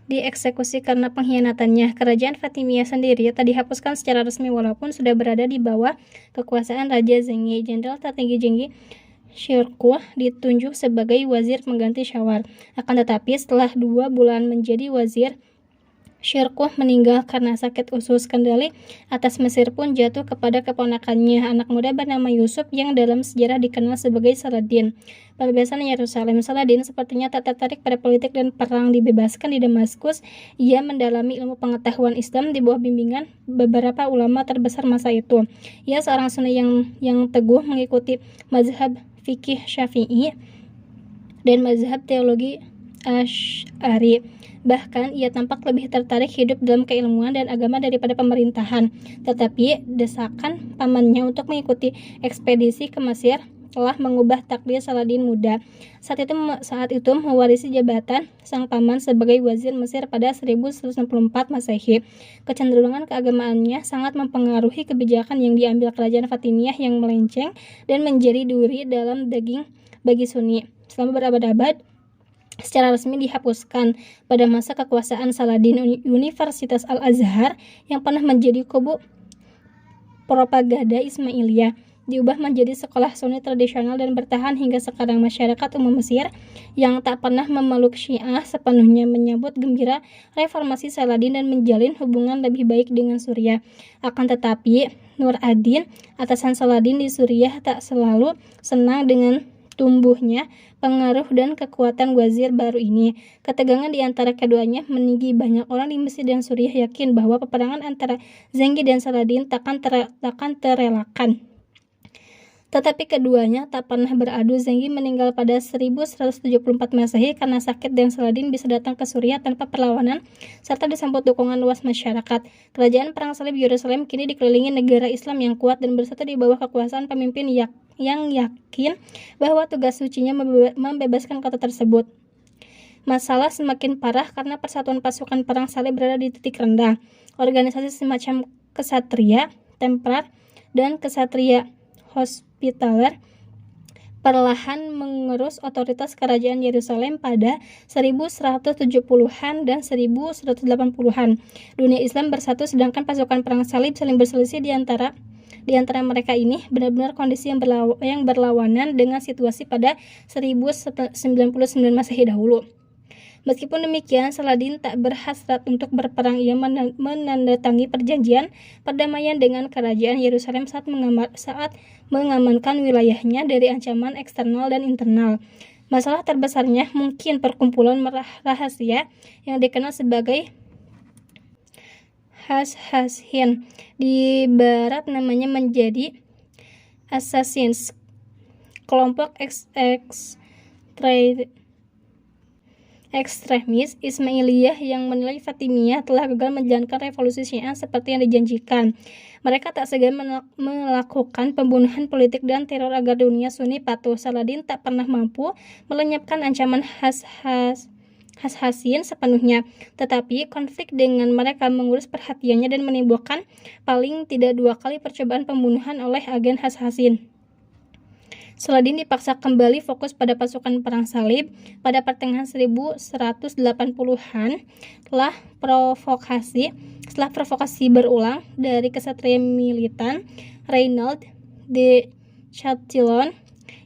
dieksekusi karena pengkhianatannya. Kerajaan Fatimiyah sendiri tak dihapuskan secara resmi walaupun sudah berada di bawah kekuasaan Raja Zengi. Jenderal tertinggi Zengi, Shirkuh, ditunjuk sebagai wazir pengganti Syawar. Akan tetapi setelah 2 bulan menjadi wazir, Shirkuh meninggal karena sakit usus. Kendali atas Mesir pun jatuh kepada keponakannya, anak muda bernama Yusuf yang dalam sejarah dikenal sebagai Saladin. Pembebasan Yerusalem. Saladin sepertinya tak tertarik pada politik dan perang. Dibebaskan di Damaskus, ia mendalami ilmu pengetahuan Islam di bawah bimbingan beberapa ulama terbesar masa itu. Ia seorang Sunni yang teguh mengikuti mazhab fikih Syafi'i dan mazhab teologi Asy'ari. Bahkan ia tampak lebih tertarik hidup dalam keilmuan dan agama daripada pemerintahan. Tetapi desakan pamannya untuk mengikuti ekspedisi ke Mesir telah mengubah takdir Saladin muda. Saat itu mewarisi jabatan sang paman sebagai wazir Mesir pada 1164 Masehi. Kecenderungan keagamaannya sangat mempengaruhi kebijakan yang diambil kerajaan Fatimiyah yang melenceng dan menjadi duri dalam daging bagi Sunni. Selama berabad-abad, secara resmi dihapuskan. Pada masa kekuasaan Saladin, Universitas Al-Azhar yang pernah menjadi kubu propaganda Ismailiyah diubah menjadi sekolah Sunni tradisional dan bertahan hingga sekarang. Masyarakat umum Mesir yang tak pernah memeluk Syiah sepenuhnya menyambut gembira reformasi Saladin dan menjalin hubungan lebih baik dengan Suriah. Akan tetapi, Nur ad-Din, atasan Saladin di Suriah, tak selalu senang dengan tumbuhnya pengaruh dan kekuatan wazir baru ini. Ketegangan di antara keduanya meninggi. Banyak orang di Mesir dan Suriah yakin bahwa peperangan antara Zengi dan Saladin takkan terelakkan. Tetapi keduanya tak pernah beradu. Zengi meninggal pada 1174 Masehi karena sakit dan Saladin bisa datang ke Suriah tanpa perlawanan serta disambut dukungan luas masyarakat. Kerajaan Perang Salib Yerusalem kini dikelilingi negara Islam yang kuat dan bersatu di bawah kekuasaan pemimpin yang yakin bahwa tugas sucinya membebaskan kota tersebut. Masalah semakin parah karena persatuan pasukan perang salib berada di titik rendah. Organisasi semacam Kesatria Templar dan Kesatria Hospitaller perlahan mengerus otoritas kerajaan Yerusalem pada 1170-an dan 1180-an. Dunia Islam bersatu sedangkan pasukan perang salib saling berselisih di antara mereka ini benar-benar kondisi yang berlawanan dengan situasi pada 1099 Masehi dahulu. Meskipun demikian, Saladin tak berhasrat untuk berperang. Ia menandatangani perjanjian perdamaian dengan kerajaan Yerusalem saat mengamankan wilayahnya dari ancaman eksternal dan internal. Masalah terbesarnya mungkin perkumpulan rahasia yang dikenal sebagai Hashashin. Di barat namanya menjadi Assassins, kelompok ekstremis Ismailiyah yang menilai Fatimiyah telah gagal menjalankan revolusi Syiah seperti yang dijanjikan. Mereka tak segan melakukan pembunuhan politik dan teror agar dunia Sunni patuh. Saladin tak pernah mampu melenyapkan ancaman Hashashin sepenuhnya, tetapi konflik dengan mereka mengurus perhatiannya dan menimbulkan paling tidak 2 kali percobaan pembunuhan oleh agen Hashashin. Saladin dipaksa kembali fokus pada pasukan perang salib. Pada pertengahan 1180-an, setelah provokasi berulang dari kesatria militan Reynaud de Chatillon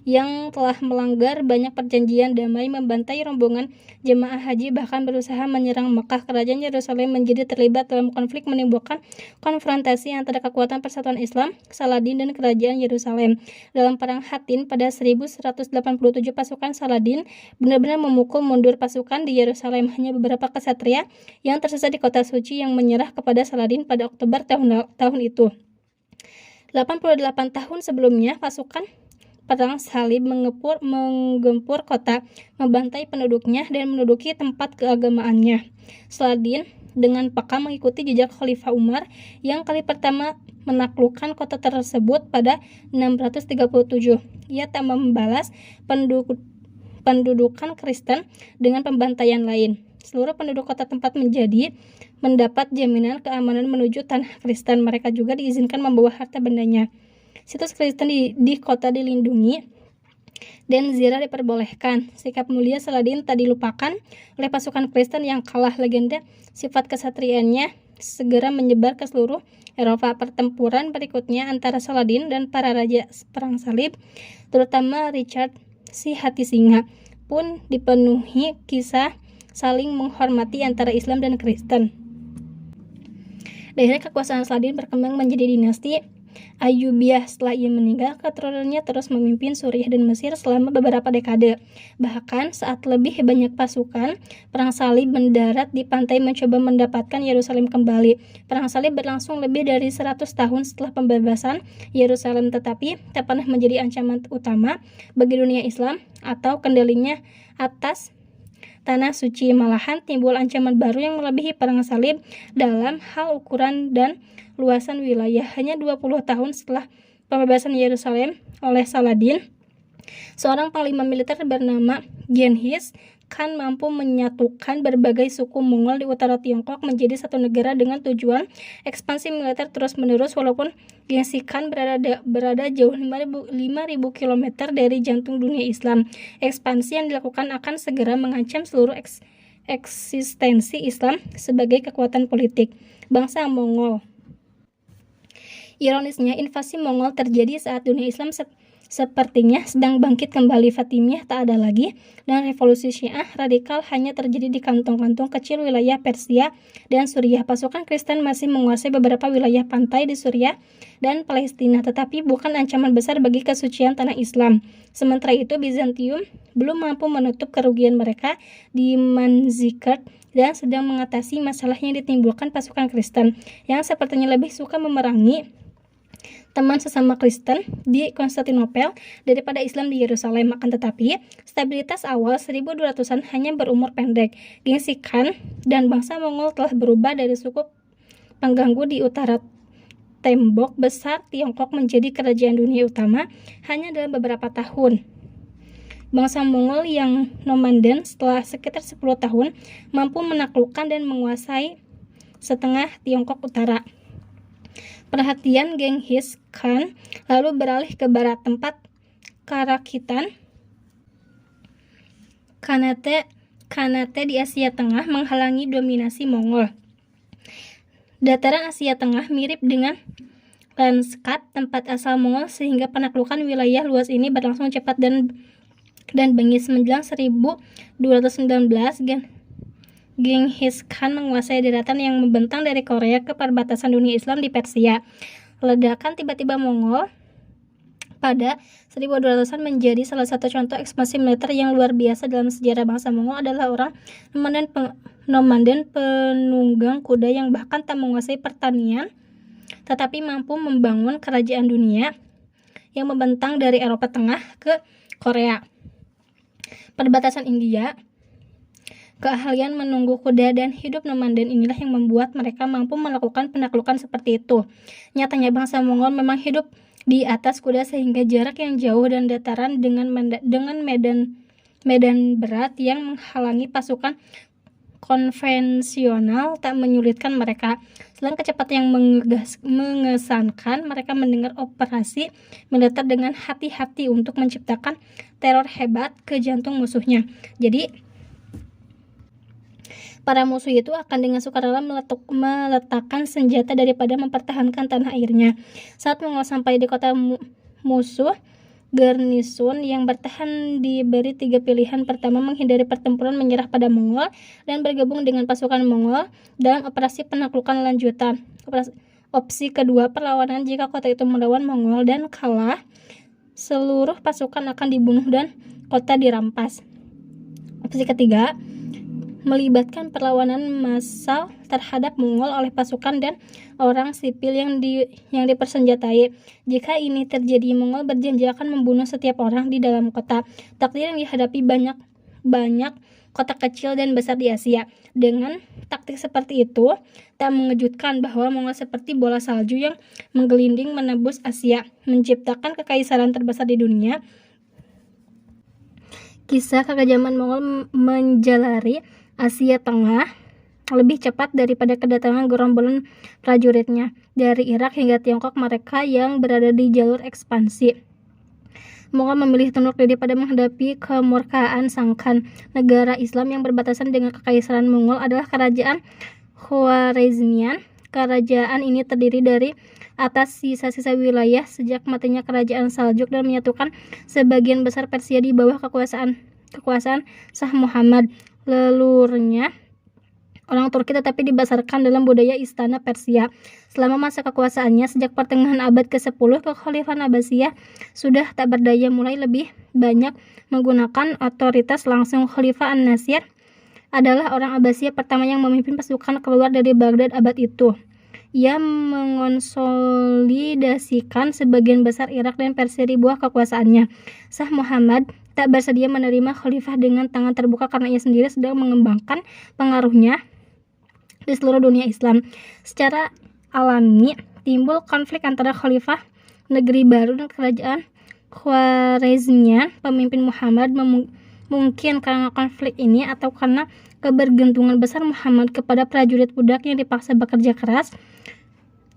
yang telah melanggar banyak perjanjian damai, membantai rombongan jemaah haji, bahkan berusaha menyerang Mekah. Kerajaan Yerusalem menjadi terlibat dalam konflik, menimbulkan konfrontasi antara kekuatan persatuan Islam, Saladin, dan kerajaan Yerusalem. Dalam perang Hattin pada 1187, pasukan Saladin benar-benar memukul mundur pasukan di Yerusalem. Hanya beberapa kesatria yang tersisa di kota suci yang menyerah kepada Saladin pada Oktober tahun itu. 88 tahun sebelumnya, pasukan perang salib menggempur kota, membantai penduduknya, dan menduduki tempat keagamaannya. Saladin dengan peka mengikuti jejak Khalifah Umar yang kali pertama menaklukkan kota tersebut pada 637. Ia tak membalas pendudukan Kristen dengan pembantaian lain. Seluruh penduduk kota tempat mendapat jaminan keamanan menuju tanah Kristen. Mereka juga diizinkan membawa harta bendanya. Situs Kristen di kota dilindungi dan ziarah diperbolehkan. Sikap mulia Saladin tak dilupakan oleh pasukan Kristen yang kalah. Legenda sifat kesatriaannya segera menyebar ke seluruh Eropa. Pertempuran berikutnya antara Saladin dan para raja perang salib, terutama Richard si Hati Singa, pun dipenuhi kisah saling menghormati antara Islam dan Kristen. Akhirnya kekuasaan Saladin berkembang menjadi dinasti Ayyubiyah. Setelah ia meninggal, keturunannya terus memimpin Suriah dan Mesir selama beberapa dekade. Bahkan saat lebih banyak pasukan perang salib mendarat di pantai mencoba mendapatkan Yerusalem kembali. Perang salib berlangsung lebih dari 100 tahun setelah pembebasan Yerusalem, tetapi tak pernah menjadi ancaman utama bagi dunia Islam atau kendalinya atas tanah suci. Malahan timbul ancaman baru yang melebihi perang salib dalam hal ukuran dan luasan wilayah. Hanya 20 tahun setelah pembebasan Yerusalem oleh Saladin, seorang panglima militer bernama Genghis Khan mampu menyatukan berbagai suku Mongol di utara Tiongkok menjadi satu negara dengan tujuan ekspansi militer terus-menerus. Walaupun Genghis Khan berada jauh 5.000 km dari jantung dunia Islam, ekspansi yang dilakukan akan segera mengancam seluruh eksistensi Islam sebagai kekuatan politik. Bangsa Mongol Ironisnya, invasi Mongol terjadi saat dunia Islam sepertinya sedang bangkit kembali. Fatimiyah tak ada lagi, dan revolusi Syiah radikal hanya terjadi di kantong-kantong kecil wilayah Persia dan Suriah. Pasukan Kristen masih menguasai beberapa wilayah pantai di Suriah dan Palestina, tetapi bukan ancaman besar bagi kesucian tanah Islam. Sementara itu, Bizantium belum mampu menutup kerugian mereka di Manzikert dan sedang mengatasi masalah yang ditimbulkan pasukan Kristen yang sepertinya lebih suka memerangi teman sesama Kristen di Konstantinopel daripada Islam di Yerusalem. Akan tetapi, stabilitas awal 1200-an hanya berumur pendek. Gengsi Khan dan bangsa Mongol telah berubah dari suku pengganggu di utara tembok besar Tiongkok menjadi kerajaan dunia utama hanya dalam beberapa tahun. Bangsa Mongol yang nomaden setelah sekitar 10 tahun mampu menaklukkan dan menguasai setengah Tiongkok utara. Perhatian Genghis Khan lalu beralih ke barat, tempat Karakitan Khanate di Asia Tengah menghalangi dominasi Mongol. Dataran Asia Tengah mirip dengan Landskat, tempat asal Mongol, sehingga penaklukan wilayah luas ini berlangsung cepat dan bengis. Menjelang 1219, Genghis Khan menguasai daratan yang membentang dari Korea ke perbatasan dunia Islam di Persia. Ledakan tiba-tiba Mongol pada 1200-an menjadi salah satu contoh ekspansi militer yang luar biasa dalam sejarah. Bangsa Mongol adalah orang nomaden penunggang kuda yang bahkan tak menguasai pertanian, tetapi mampu membangun kerajaan dunia yang membentang dari Eropa Tengah ke Korea. Perbatasan India, keahlian menunggu kuda dan hidup nomaden inilah yang membuat mereka mampu melakukan penaklukan seperti itu. Nyatanya bangsa Mongol memang hidup di atas kuda, sehingga jarak yang jauh dan dataran dengan medan berat yang menghalangi pasukan konvensional tak menyulitkan mereka. Selain kecepatan yang mengesankan, mereka mendengar operasi militer dengan hati-hati untuk menciptakan teror hebat ke jantung musuhnya. Jadi para musuh itu akan dengan sukarela meletakkan senjata daripada mempertahankan tanah airnya. Saat Mongol sampai di kota musuh, garnisun yang bertahan diberi 3 pilihan. Pertama, menghindari pertempuran, menyerah pada Mongol, dan bergabung dengan pasukan Mongol dalam operasi penaklukan lanjutan. Opsi kedua, perlawanan. Jika kota itu melawan Mongol dan kalah, seluruh pasukan akan dibunuh dan kota dirampas. Opsi ketiga, melibatkan perlawanan massal terhadap Mongol oleh pasukan dan orang sipil yang dipersenjatai. Jika ini terjadi, Mongol berjanji akan membunuh setiap orang di dalam kota. Takdir yang dihadapi banyak kota kecil dan besar di Asia. Dengan taktik seperti itu, tak mengejutkan bahwa Mongol seperti bola salju yang menggelinding menembus Asia, menciptakan kekaisaran terbesar di dunia. Kisah kekejaman Mongol menjalari Asia Tengah lebih cepat daripada kedatangan gerombolan prajuritnya dari Irak hingga Tiongkok, mereka yang berada di jalur ekspansi. Mongol memilih tunduk daripada menghadapi kemurkaan Sang Khan. Negara Islam yang berbatasan dengan kekaisaran Mongol adalah kerajaan Khwarezmian. Kerajaan ini terdiri dari atas sisa-sisa wilayah sejak matinya kerajaan Saljuk dan menyatukan sebagian besar Persia di bawah kekuasaan Shah Muhammad. Leluhurnya orang Turki tetapi dibesarkan dalam budaya istana Persia. Selama masa kekuasaannya sejak pertengahan abad ke-10, Kekhalifahan Abbasiyah sudah tak berdaya, mulai lebih banyak menggunakan otoritas langsung. Khalifah An-Nasir adalah orang Abbasiyah pertama yang memimpin pasukan keluar dari Baghdad abad itu. Ia mengonsolidasikan sebagian besar Irak dan Persia di bawah kekuasaannya. Shah Muhammad tak bersedia menerima khalifah dengan tangan terbuka karena ia sendiri sedang mengembangkan pengaruhnya di seluruh dunia Islam. Secara alami timbul konflik antara khalifah negeri baru dan kerajaan Khwarezmian pemimpin Muhammad. Mungkin karena konflik ini atau karena kebergantungan besar Muhammad kepada prajurit budak yang dipaksa bekerja keras,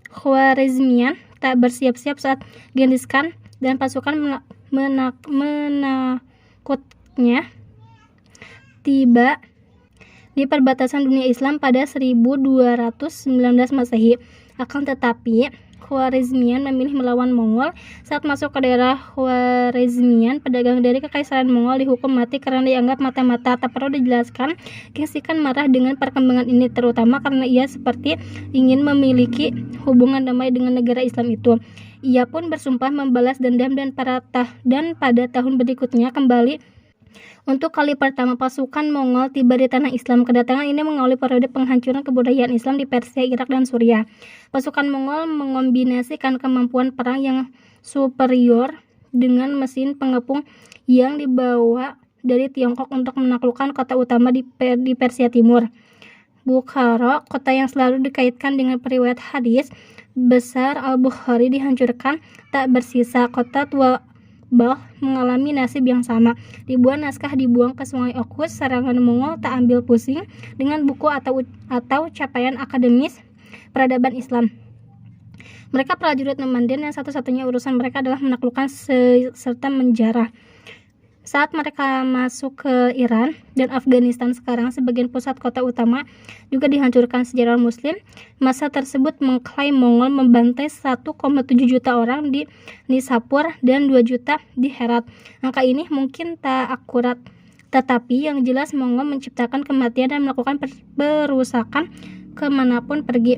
Khwarezmian tak bersiap-siap saat Genghis Khan dan pasukan menakutnya tiba di perbatasan dunia Islam pada 1219 Masehi. Akan tetapi, Khwarezmian memilih melawan Mongol. Saat masuk ke daerah Khwarezmian, pedagang dari Kekaisaran Mongol dihukum mati karena dianggap mata-mata. Tak perlu dijelaskan, Genghis Khan marah dengan perkembangan ini, terutama karena ia seperti ingin memiliki hubungan damai dengan negara Islam itu. Ia pun bersumpah membalas dendam dan pada tahun berikutnya kembali. Untuk kali pertama pasukan Mongol tiba di tanah Islam. Kedatangan ini mengawali periode penghancuran kebudayaan Islam di Persia, Irak, dan Suriah. Pasukan Mongol mengombinasikan kemampuan perang yang superior dengan mesin pengepung yang dibawa dari Tiongkok untuk menaklukkan kota utama di Persia Timur. Bukhara, kota yang selalu dikaitkan dengan periwayat hadis besar Al-Bukhari, dihancurkan tak bersisa. Kota tua Balkh mengalami nasib yang sama. Ribuan naskah dibuang ke Sungai Okhotsk. Serangan Mongol tak ambil pusing dengan buku atau capaian akademis peradaban Islam. Mereka prajurit Mandan dan satu-satunya urusan mereka adalah menaklukkan serta menjarah. Saat mereka masuk ke Iran dan Afghanistan sekarang, sebagian pusat kota utama juga dihancurkan. Sejarawan Muslim masa tersebut mengklaim Mongol membantai 1,7 juta orang di Nishapur dan 2 juta di Herat. Angka ini mungkin tak akurat, tetapi yang jelas Mongol menciptakan kematian dan melakukan perusakan kemanapun pergi.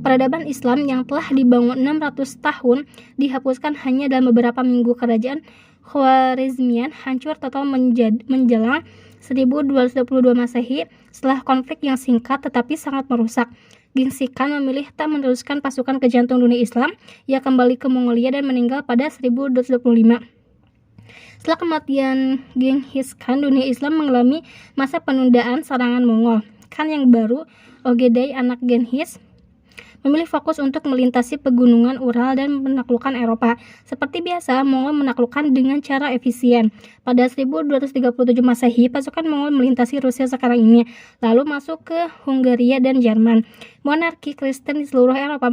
Peradaban Islam yang telah dibangun 600 tahun dihapuskan hanya dalam beberapa minggu. Kerajaan Khwarezmian hancur total menjelang 1222 Masehi setelah konflik yang singkat tetapi sangat merusak. Genghis Khan memilih tak meneruskan pasukan ke jantung dunia Islam. Ia kembali ke Mongolia dan meninggal pada 1225. Setelah kematian Genghis Khan, dunia Islam mengalami masa penundaan serangan Mongol. Khan yang baru, Ogedai anak Genghis, memilih fokus untuk melintasi pegunungan Ural dan menaklukkan Eropa. Seperti biasa, Mongol menaklukkan dengan cara efisien. Pada 1237 Masehi, pasukan Mongol melintasi Rusia sekarang ini, lalu masuk ke Hungaria dan Jerman. Monarki Kristen di seluruh Eropa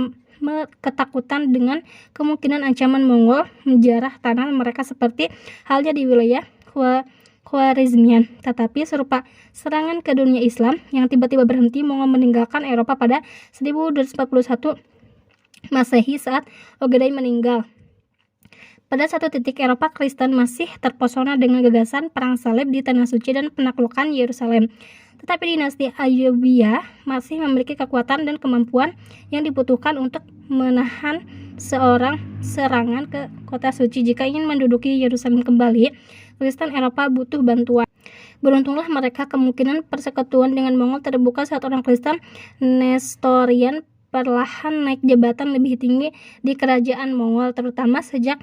ketakutan dengan kemungkinan ancaman Mongol menjarah tanah mereka seperti halnya di wilayah Khwarezmian. Tetapi serupa serangan ke dunia Islam yang tiba-tiba berhenti, Mongol meninggalkan Eropa pada 1241 Masehi saat Ogedai meninggal. Pada satu titik, Eropa Kristen masih terpesona dengan gagasan perang salib di Tanah Suci dan penaklukan Yerusalem. Tetapi dinasti Ayyubiyah masih memiliki kekuatan dan kemampuan yang dibutuhkan untuk menahan serangan ke kota suci. Jika ingin menduduki Yerusalem kembali, Kristen Eropa butuh bantuan. Beruntunglah mereka, kemungkinan persekutuan dengan Mongol terbuka saat orang Kristen Nestorian perlahan naik jabatan lebih tinggi di kerajaan Mongol, terutama sejak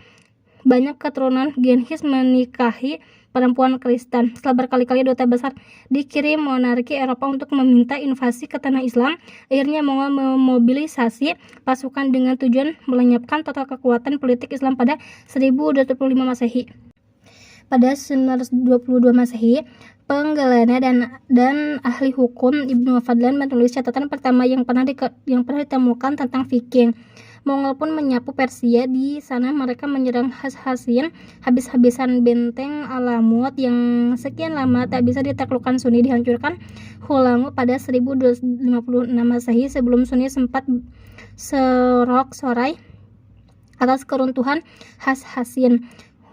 banyak keturunan Genghis menikahi perempuan Kristen. Setelah berkali-kali duta besar dikirim monarki Eropa untuk meminta invasi ke tanah Islam, akhirnya Mongol memobilisasi pasukan dengan tujuan melenyapkan total kekuatan politik Islam pada 1225 Masehi. Pada 1922 Masehi, penggalanya dan ahli hukum Ibnu Fadlan menulis catatan pertama yang pernah ditemukan tentang Viking. Mongol pun menyapu Persia. Di sana mereka menyerang Hassin habis-habisan. Benteng Alamut yang sekian lama tak bisa ditaklukkan Sunni dihancurkan Hulangu pada 1256 Masehi sebelum Sunni sempat sorak-sorai atas keruntuhan Hassin.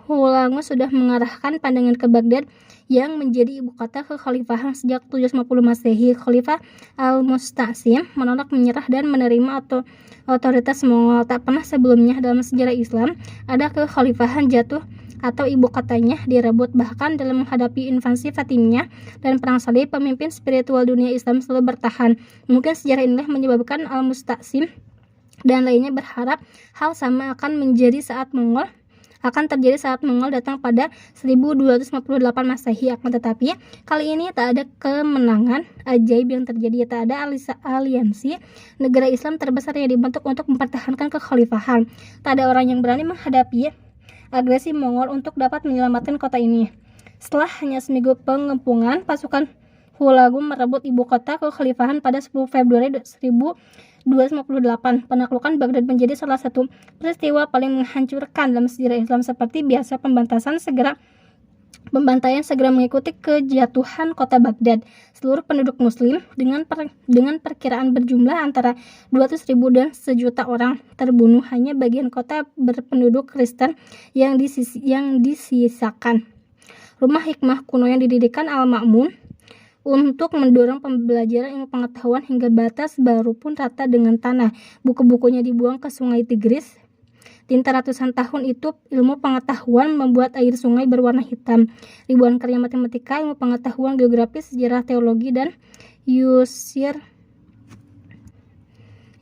Hulangu sudah mengarahkan pandangan ke Baghdad yang menjadi ibu kota kekhalifahan sejak 750 Masehi. Khalifah Al-Musta'sim menolak menyerah dan menerima otoritas Mongol. Tak pernah sebelumnya dalam sejarah Islam ada kekhalifahan jatuh atau ibu kotanya direbut. Bahkan dalam menghadapi invasi Fatimiyah dan perang salib, pemimpin spiritual dunia Islam selalu bertahan. Mungkin sejarah inilah menyebabkan Al-Musta'sim dan lainnya berharap hal sama akan terjadi saat Mongol datang pada 1258 Masehi. Akan tetapi kali ini tak ada kemenangan ajaib yang terjadi. Tak ada aliansi negara Islam terbesar yang dibentuk untuk mempertahankan kekhalifahan. Tak ada orang yang berani menghadapi agresi Mongol untuk dapat menyelamatkan kota ini. Setelah hanya seminggu pengepungan, pasukan Hulagu merebut ibu kota kekhalifahan pada 10 Februari 1258. Penaklukan Baghdad menjadi salah satu peristiwa paling menghancurkan dalam sejarah Islam. Seperti biasa, pembebasan segera Pembantaian segera mengikuti kejatuhan kota Baghdad. Seluruh penduduk muslim dengan perkiraan berjumlah antara 200.000 dan sejuta orang terbunuh. Hanya bagian kota berpenduduk Kristen yang disisakan. Rumah hikmah kuno yang didirikan Al-Ma'mun untuk mendorong pembelajaran ilmu pengetahuan hingga batas baru pun rata dengan tanah. Buku-bukunya dibuang ke sungai Tigris. Tinta ratusan tahun itu ilmu pengetahuan membuat air sungai berwarna hitam. Ribuan karya matematika, ilmu pengetahuan, geografi, sejarah, teologi, dan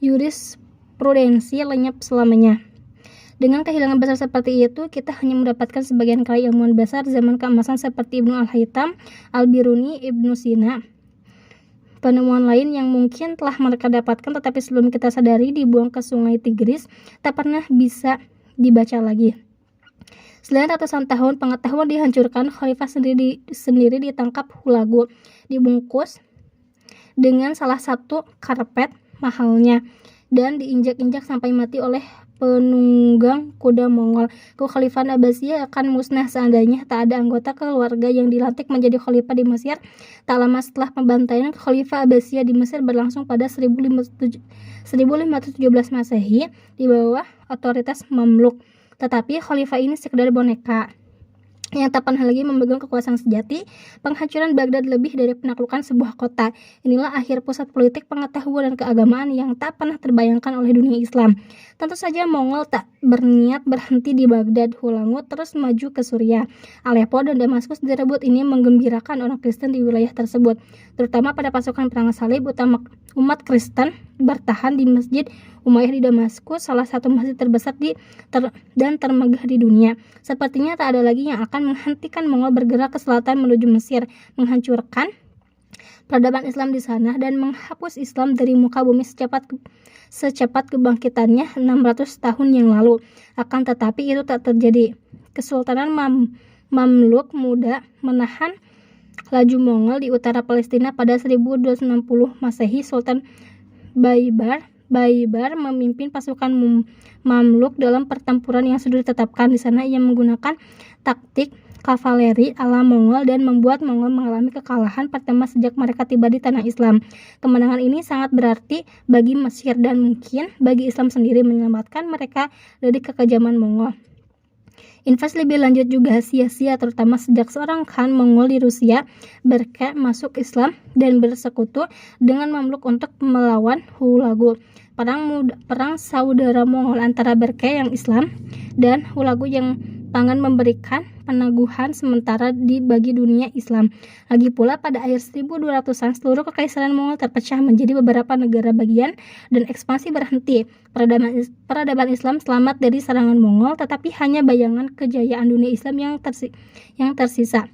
jurisprudensi lenyap selamanya. Dengan kehilangan besar seperti itu, kita hanya mendapatkan sebagian karya ilmuwan besar zaman keemasan seperti Ibnu Al-Haytham, Al-Biruni, Ibnu Sina. Penemuan lain yang mungkin telah mereka dapatkan tetapi sebelum kita sadari dibuang ke sungai Tigris tak pernah bisa dibaca lagi. Selain ratusan tahun pengetahuan dihancurkan, khalifah sendiri ditangkap Hulagu, dibungkus dengan salah satu karpet mahalnya dan diinjak-injak sampai mati oleh penunggang kuda Mongol. Kekhalifahan Abbasiyah akan musnah seandainya tak ada anggota keluarga yang dilantik menjadi khalifah di Mesir. Tak lama setelah pembantaian, Khalifah Abbasiyah di Mesir berlangsung pada 1517 Masehi di bawah otoritas Mamluk. Tetapi khalifah ini sekedar boneka yang tak pernah lagi memegang kekuasaan sejati. Penghancuran Baghdad lebih dari penaklukan sebuah kota. Inilah akhir pusat politik, pengetahuan, dan keagamaan yang tak pernah terbayangkan oleh dunia Islam. Tentu saja Mongol tak berniat berhenti di Baghdad. Hulagu terus maju ke Suriah. Aleppo dan Damaskus direbut. Ini menggembirakan orang Kristen di wilayah tersebut, terutama pada pasukan perang salib. Umat Kristen bertahan di Masjid Umayyah di Damaskus, salah satu masjid terbesar dan termegah di dunia. Sepertinya tak ada lagi yang akan menghentikan Mongol bergerak ke selatan menuju Mesir, menghancurkan peradaban Islam di sana dan menghapus Islam dari muka bumi secepat kebangkitannya 600 tahun yang lalu. Akan tetapi itu tak terjadi. Kesultanan Mamluk muda menahan laju Mongol di utara Palestina. Pada 1260 Masehi, Sultan Baibar memimpin pasukan Mamluk dalam pertempuran yang sudah ditetapkan. Di sana ia menggunakan taktik kavaleri ala Mongol dan membuat Mongol mengalami kekalahan pertama sejak mereka tiba di tanah Islam. Kemenangan ini sangat berarti bagi Mesir dan mungkin bagi Islam sendiri, menyelamatkan mereka dari kekejaman Mongol. Invasi lebih lanjut juga sia-sia, terutama sejak seorang Khan Mongol di Rusia, Berke, masuk Islam dan bersekutu dengan Mamluk untuk melawan Hulagu. Perang saudara Mongol antara Berke yang Islam dan Hulagu yang pangan memberikan peneguhan sementara bagi dunia Islam. Lagi pula pada akhir 1200-an seluruh kekaisaran Mongol terpecah menjadi beberapa negara bagian dan ekspansi berhenti. Peradaban Islam selamat dari serangan Mongol, tetapi hanya bayangan kejayaan dunia Islam yang tersisa.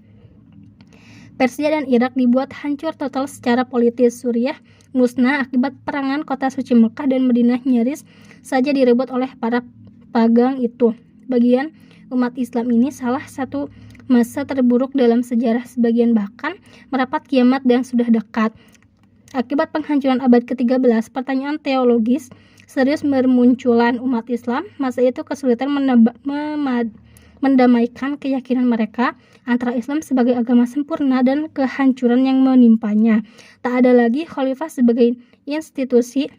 Persia dan Irak dibuat hancur total secara politis. Suriah musnah akibat perangan kota suci Mekah dan Madinah nyaris saja direbut oleh para pagang itu. Bagian umat Islam ini salah satu masa terburuk dalam sejarah, sebagian bahkan merapat kiamat yang sudah dekat. Akibat penghancuran abad ke-13, pertanyaan teologis serius bermunculan. Umat Islam masa itu kesulitan mendamaikan keyakinan mereka antara Islam sebagai agama sempurna dan kehancuran yang menimpanya. Tak ada lagi khalifah sebagai institusi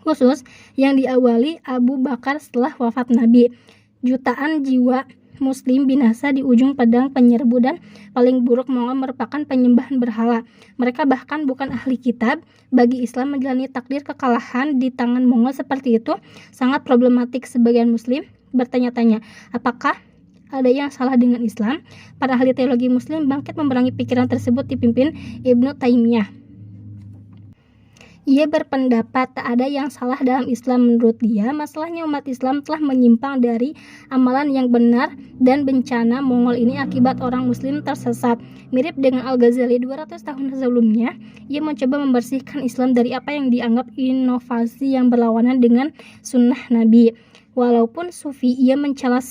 khusus yang diawali Abu Bakar setelah wafat Nabi. Jutaan jiwa Muslim binasa di ujung pedang penyerbu dan paling buruk Mongol merupakan penyembahan berhala. Mereka bahkan bukan ahli kitab. Bagi Islam menjalani takdir kekalahan di tangan Mongol seperti itu sangat problematik. Sebagian Muslim bertanya-tanya, apakah ada yang salah dengan Islam? Para ahli teologi Muslim bangkit memerangi pikiran tersebut dipimpin Ibnu Taimiyah. Ia berpendapat tak ada yang salah dalam Islam. Menurut dia, masalahnya umat Islam telah menyimpang dari amalan yang benar dan bencana Mongol ini akibat orang Muslim tersesat. Mirip dengan Al-Ghazali 200 tahun sebelumnya, ia mencoba membersihkan Islam dari apa yang dianggap inovasi yang berlawanan dengan sunnah Nabi. Walaupun Sufi, ia mencela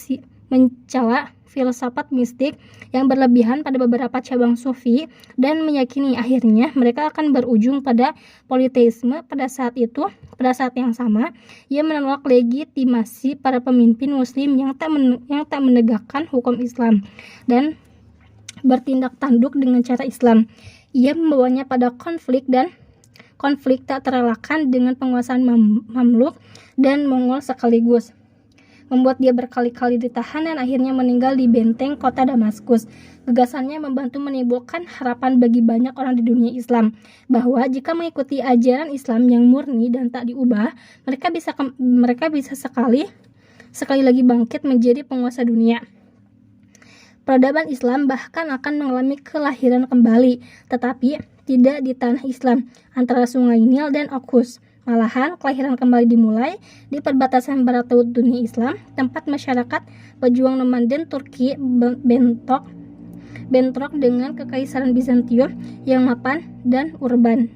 filsafat mistik yang berlebihan pada beberapa cabang Sufi dan meyakini akhirnya mereka akan berujung pada politeisme. Pada saat yang sama, ia menolak legitimasi para pemimpin Muslim yang tak menegakkan hukum Islam dan bertindak tanduk dengan cara Islam. Ia membawanya pada konflik tak terelakkan dengan penguasaan Mamluk dan Mongol sekaligus, membuat dia berkali-kali ditahan dan akhirnya meninggal di benteng kota Damaskus. Gagasannya membantu menimbulkan harapan bagi banyak orang di dunia Islam bahwa jika mengikuti ajaran Islam yang murni dan tak diubah, mereka bisa sekali lagi bangkit menjadi penguasa dunia. Peradaban Islam bahkan akan mengalami kelahiran kembali, tetapi tidak di tanah Islam antara Sungai Nil dan Okhus. Malahan, kelahiran kembali dimulai di perbatasan barat laut dunia Islam, tempat masyarakat pejuang nomaden Turki bentrok dengan Kekaisaran Bizantium yang mapan dan urban.